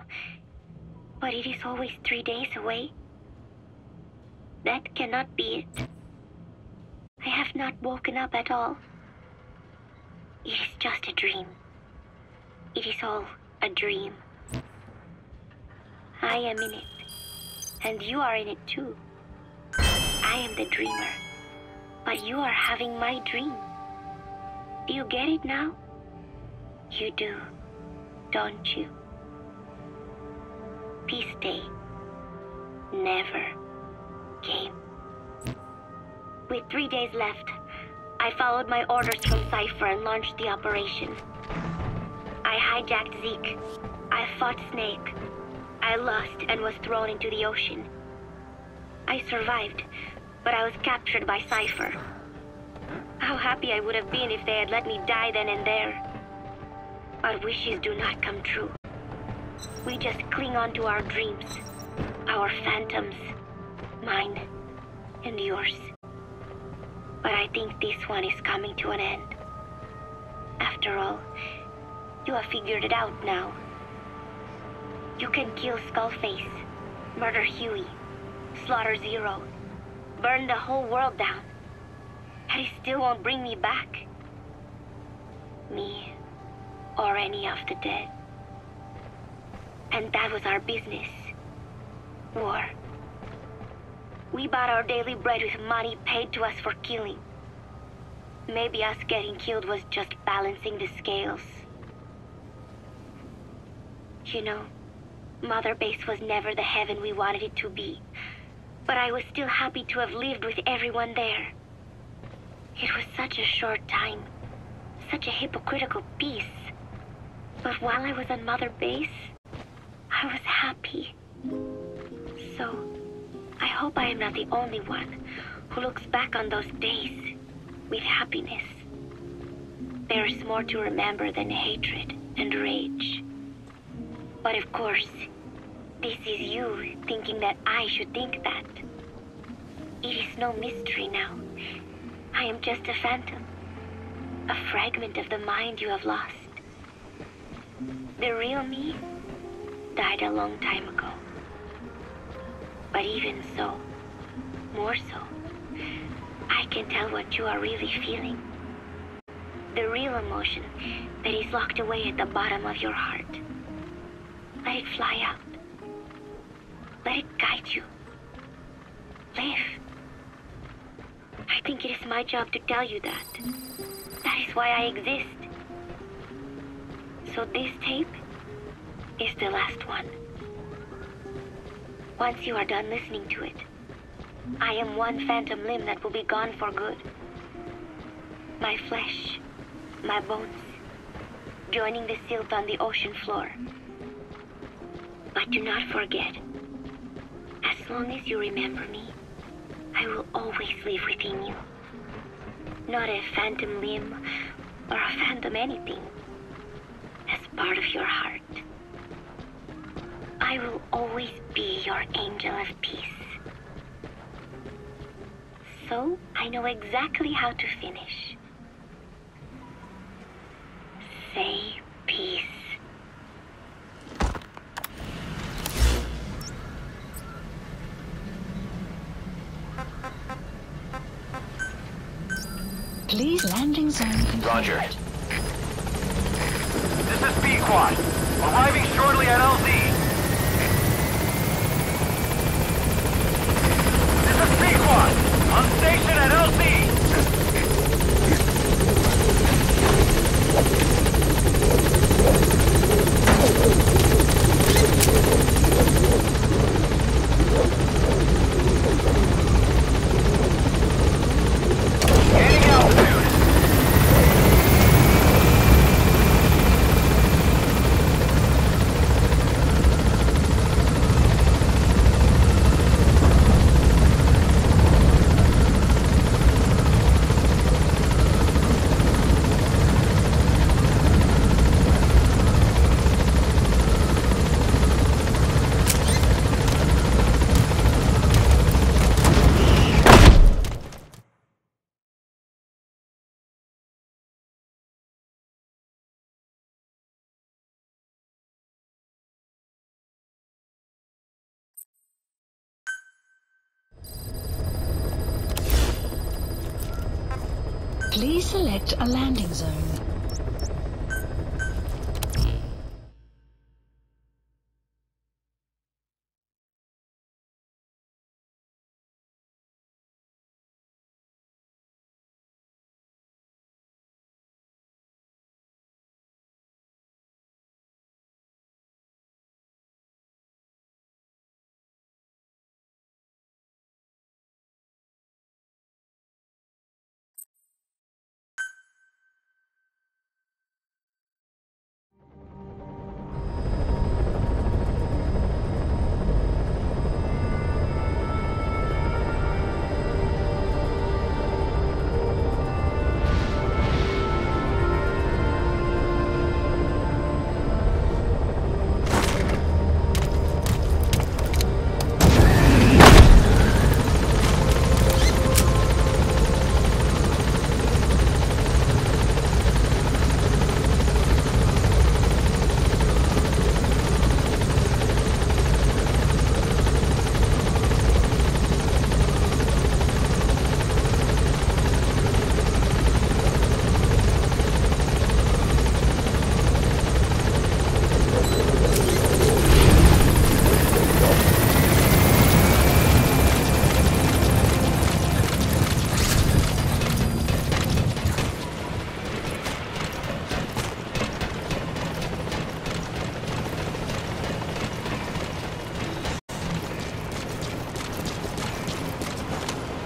but it is always 3 days away. That cannot be it. I have not woken up at all. It is just a dream. It is all a dream. I am in it, and you are in it too. I am the dreamer, but you are having my dream. Do you get it now? You do, don't you? Peace Day never came. With 3 days left, I followed my orders from Cypher and launched the operation. I hijacked Zeke. I fought Snake. I lost and was thrown into the ocean. I survived, but I was captured by Cypher. How happy I would have been if they had let me die then and there. But wishes do not come true. We just cling on to our dreams, our phantoms, mine and yours. But I think this one is coming to an end. After all, you have figured it out now. You can kill Skullface, murder Huey, slaughter Zero, burn the whole world down, and it still won't bring me back. Me, or any of the dead. And that was our business. War. We bought our daily bread with money paid to us for killing. Maybe us getting killed was just balancing the scales. You know, Mother Base was never the heaven we wanted it to be, but I was still happy to have lived with everyone there. It was such a short time, such a hypocritical peace. But while I was on Mother Base, I was happy. So, I hope I am not the only one who looks back on those days with happiness. There is more to remember than hatred and rage. But of course, this is you thinking that I should think that. It is no mystery now. I am just a phantom, a fragment of the mind you have lost. The real me died a long time ago. But even so, more so, I can tell what you are really feeling. The real emotion that is locked away at the bottom of your heart. Let it fly out. Let it guide you. Live. I think it is my job to tell you that. That is why I exist. So this tape is the last one. Once you are done listening to it, I am one phantom limb that will be gone for good. My flesh, my bones, joining the silt on the ocean floor. But do not forget, as long as you remember me, I will always live within you. Not a phantom limb or a phantom anything, as part of your heart. I will always be your angel of peace. So I know exactly how to finish. Say peace. Please landing zone confirmed. Roger. This is B-Quad. Arriving shortly at LZ. This is B-Quad. On station at LZ. Gaining altitude. Please select a landing zone.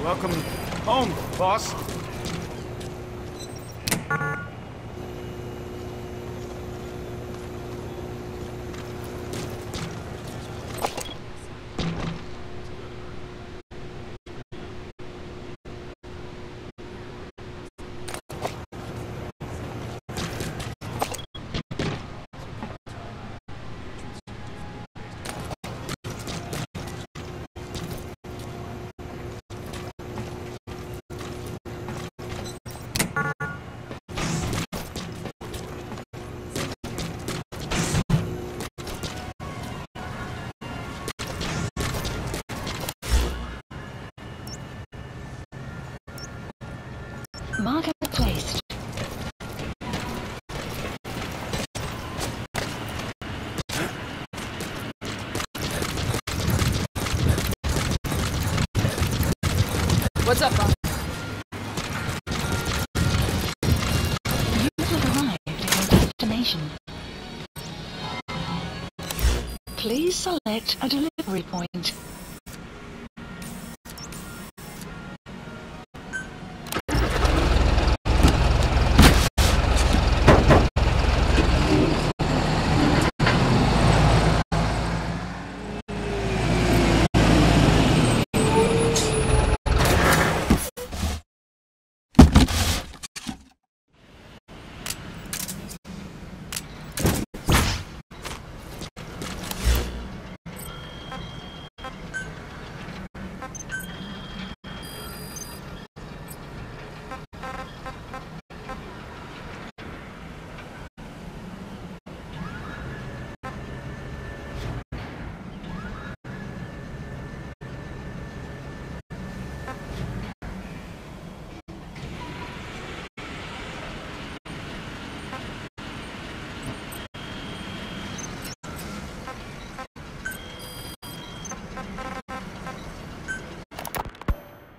Welcome home, boss. Marker placed. What's up, boss? You have arrived at your destination. Please select a delivery point.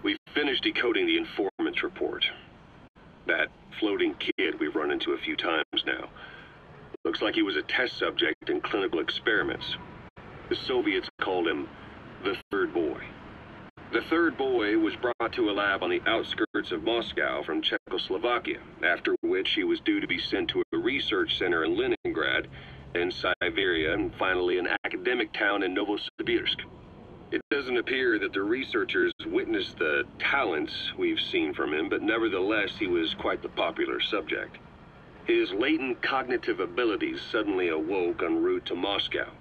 We've finished decoding the informant's report. That floating kid we've run into a few times now. Looks like he was a test subject in clinical experiments. The Soviets called him the Third Boy. The Third Boy was brought to a lab on the outskirts of Moscow from Czechoslovakia, after which he was due to be sent to a research center in Leningrad, then Siberia, and finally an academic town in Novosibirsk. It doesn't appear that the researchers witnessed the talents we've seen from him, but nevertheless he was quite the popular subject. His latent cognitive abilities suddenly awoke en route to Moscow.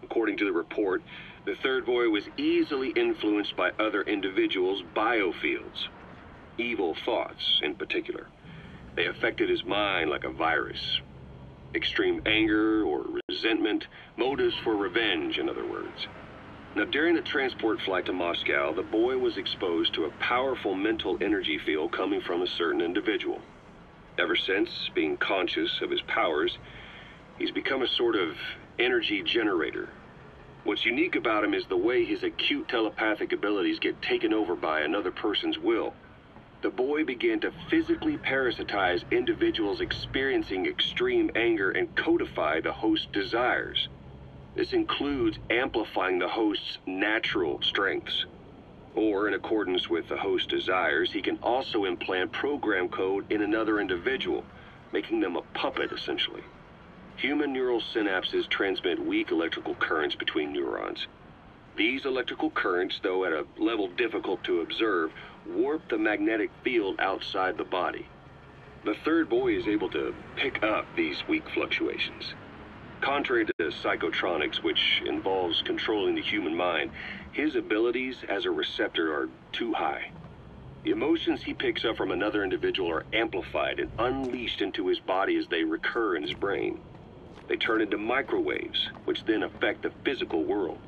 According to the report, the Third Boy was easily influenced by other individuals' biofields. Evil thoughts, in particular. They affected his mind like a virus. Extreme anger or resentment, motives for revenge, in other words. Now, during the transport flight to Moscow, the boy was exposed to a powerful mental energy field coming from a certain individual. Ever since, being conscious of his powers, he's become a sort of energy generator. What's unique about him is the way his acute telepathic abilities get taken over by another person's will. The boy began to physically parasitize individuals experiencing extreme anger and codify the host's desires. This includes amplifying the host's natural strengths. Or, in accordance with the host's desires, he can also implant program code in another individual, making them a puppet, essentially. Human neural synapses transmit weak electrical currents between neurons. These electrical currents, though at a level difficult to observe, warp the magnetic field outside the body. The third boy is able to pick up these weak fluctuations. Contrary to psychotronics, which involves controlling the human mind, his abilities as a receptor are too high. The emotions he picks up from another individual are amplified and unleashed into his body as they recur in his brain. They turn into microwaves, which then affect the physical world,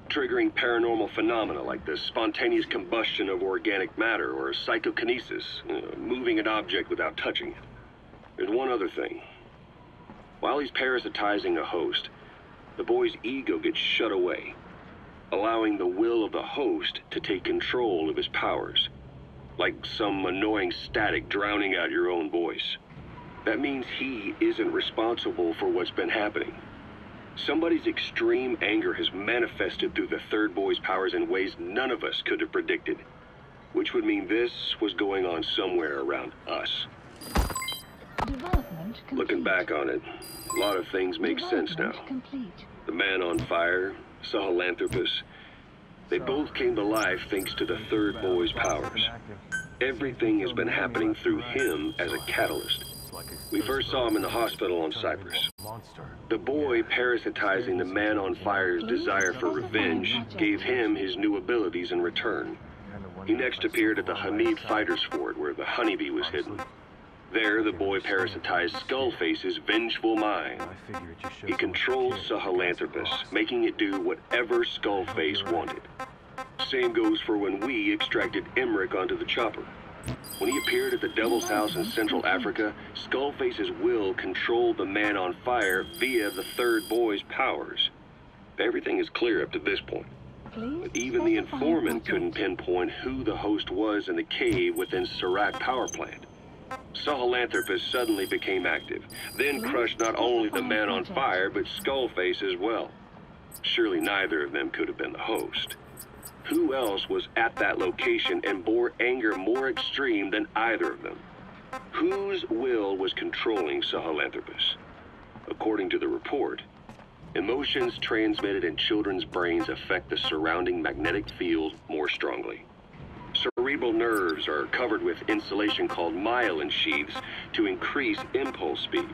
triggering paranormal phenomena like the spontaneous combustion of organic matter or psychokinesis, moving an object without touching it. There's one other thing. While he's parasitizing a host, the boy's ego gets shut away, allowing the will of the host to take control of his powers, like some annoying static drowning out your own voice. That means he isn't responsible for what's been happening. Somebody's extreme anger has manifested through the third boy's powers in ways none of us could have predicted, which would mean this was going on somewhere around us. Development complete. Looking back on it, a lot of things make sense now. Complete. The man on fire, Sahelanthropus, they both came to life thanks to the third boy's powers. Everything has been happening through him as a catalyst. We first saw him in the hospital on Cyprus. The boy parasitizing the man on fire's desire for revenge gave him his new abilities in return. He next appeared at the Hamid Fighters Fort where the honeybee was hidden. There, the boy parasitized Skullface's vengeful mind. He controlled Sahelanthropus, making it do whatever Skullface wanted. Same goes for when we extracted Emmerich onto the chopper. When he appeared at the Devil's House in Central Africa, Skullface's will controlled the man on fire via the third boy's powers. Everything is clear up to this point. But even the informant couldn't pinpoint who the host was in the cave within Serac power plant. Sahelanthropus suddenly became active, then crushed not only the man on fire, but Skullface as well. Surely neither of them could have been the host. Who else was at that location and bore anger more extreme than either of them? Whose will was controlling Sahelanthropus? According to the report, emotions transmitted in children's brains affect the surrounding magnetic field more strongly. Cerebral nerves are covered with insulation called myelin sheaths to increase impulse speed.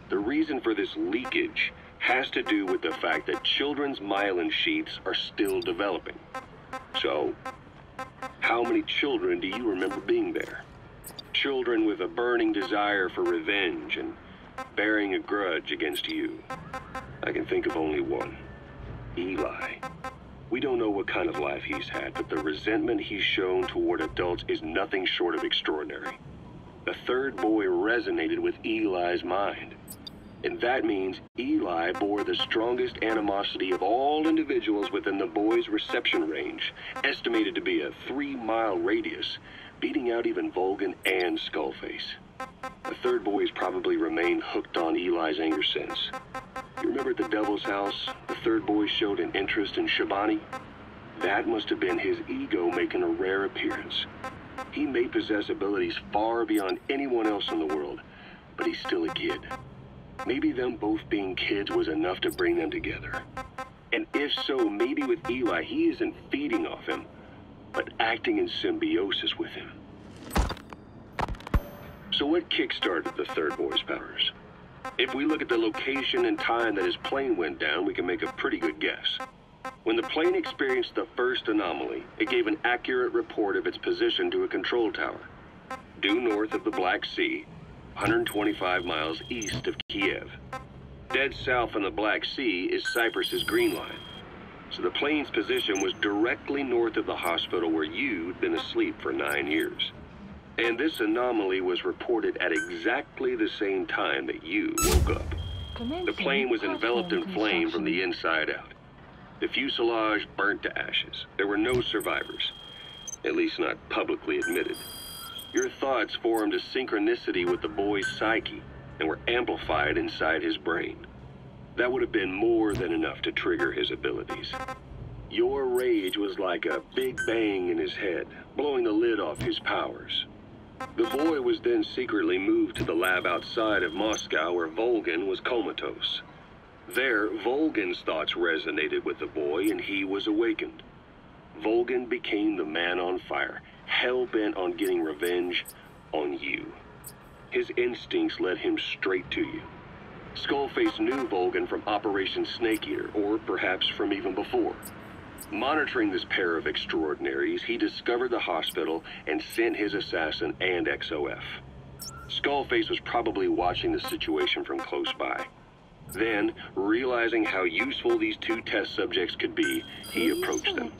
The reason for this leakage has to do with the fact that children's myelin sheaths are still developing. So, how many children do you remember being there? Children with a burning desire for revenge and bearing a grudge against you. I can think of only one. Eli. We don't know what kind of life he's had, but the resentment he's shown toward adults is nothing short of extraordinary. The third boy resonated with Eli's mind. And that means Eli bore the strongest animosity of all individuals within the boy's reception range, estimated to be a 3-mile radius, beating out even Volgan and Skullface. The third boy has probably remained hooked on Eli's anger since. You remember at the Devil's House, the third boy showed an interest in Shabani? That must have been his ego making a rare appearance. He may possess abilities far beyond anyone else in the world, but he's still a kid. Maybe them both being kids was enough to bring them together. And if so, maybe with Eli, he isn't feeding off him, but acting in symbiosis with him. So what kickstarted the third boy's powers? If we look at the location and time that his plane went down, we can make a pretty good guess. When the plane experienced the first anomaly, it gave an accurate report of its position to a control tower, due north of the Black Sea, 125 miles east of Kiev. Dead south on the Black Sea is Cyprus's Green Line. So the plane's position was directly north of the hospital where you'd been asleep for 9 years. And this anomaly was reported at exactly the same time that you woke up. The plane was enveloped in flame from the inside out. The fuselage burnt to ashes. There were no survivors, at least not publicly admitted. Your thoughts formed a synchronicity with the boy's psyche and were amplified inside his brain. That would have been more than enough to trigger his abilities. Your rage was like a big bang in his head, blowing the lid off his powers. The boy was then secretly moved to the lab outside of Moscow where Volgin was comatose. There, Volgin's thoughts resonated with the boy and he was awakened. Volgin became the man on fire, hell-bent on getting revenge on you. His instincts led him straight to you. Skullface knew Volgin from Operation Snake Eater, or perhaps from even before. Monitoring this pair of extraordinaries, he discovered the hospital and sent his assassin and XOF. Skullface was probably watching the situation from close by. Then, realizing how useful these two test subjects could be, he approached them.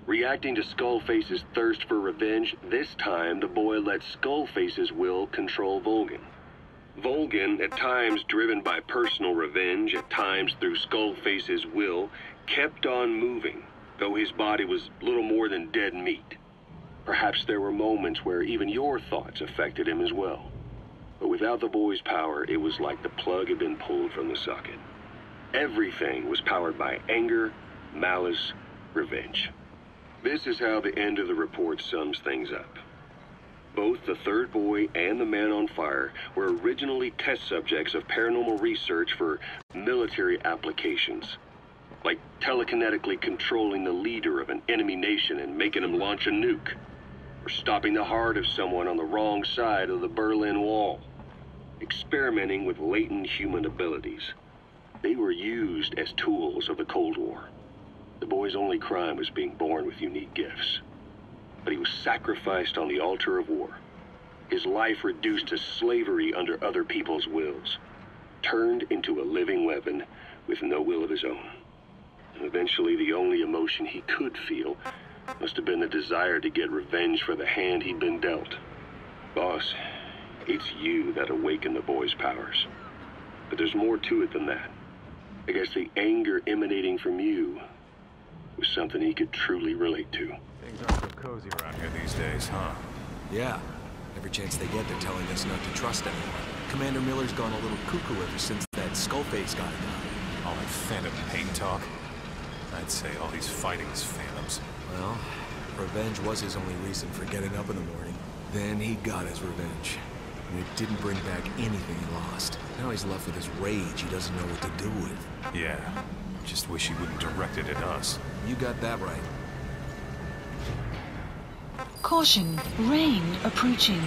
Reacting to Skullface's thirst for revenge, this time the boy let Skullface's will control Volgin. Volgin, at times driven by personal revenge, at times through Skullface's will, kept on moving, though his body was little more than dead meat. Perhaps there were moments where even your thoughts affected him as well. But without the boy's power, it was like the plug had been pulled from the socket. Everything was powered by anger, malice, revenge. This is how the end of the report sums things up. Both the third boy and the man on fire were originally test subjects of paranormal research for military applications, like telekinetically controlling the leader of an enemy nation and making him launch a nuke, or stopping the heart of someone on the wrong side of the Berlin Wall, experimenting with latent human abilities. They were used as tools of the Cold War. The boy's only crime was being born with unique gifts. But he was sacrificed on the altar of war. His life reduced to slavery under other people's wills, turned into a living weapon with no will of his own. And eventually the only emotion he could feel must have been the desire to get revenge for the hand he'd been dealt. Boss, it's you that awakened the boy's powers. But there's more to it than that. I guess the anger emanating from you was something he could truly relate to. Things aren't so cozy around here these days, huh? Yeah. Every chance they get, they're telling us not to trust anyone. Commander Miller's gone a little cuckoo ever since that Skullface guy died. All that phantom pain talk. I'd say all he's fighting is phantoms. Well, revenge was his only reason for getting up in the morning. Then he got his revenge. And it didn't bring back anything he lost. Now he's left with his rage he doesn't know what to do with. Yeah. Just wish he wouldn't direct it at us. You got that right. Caution, rain approaching.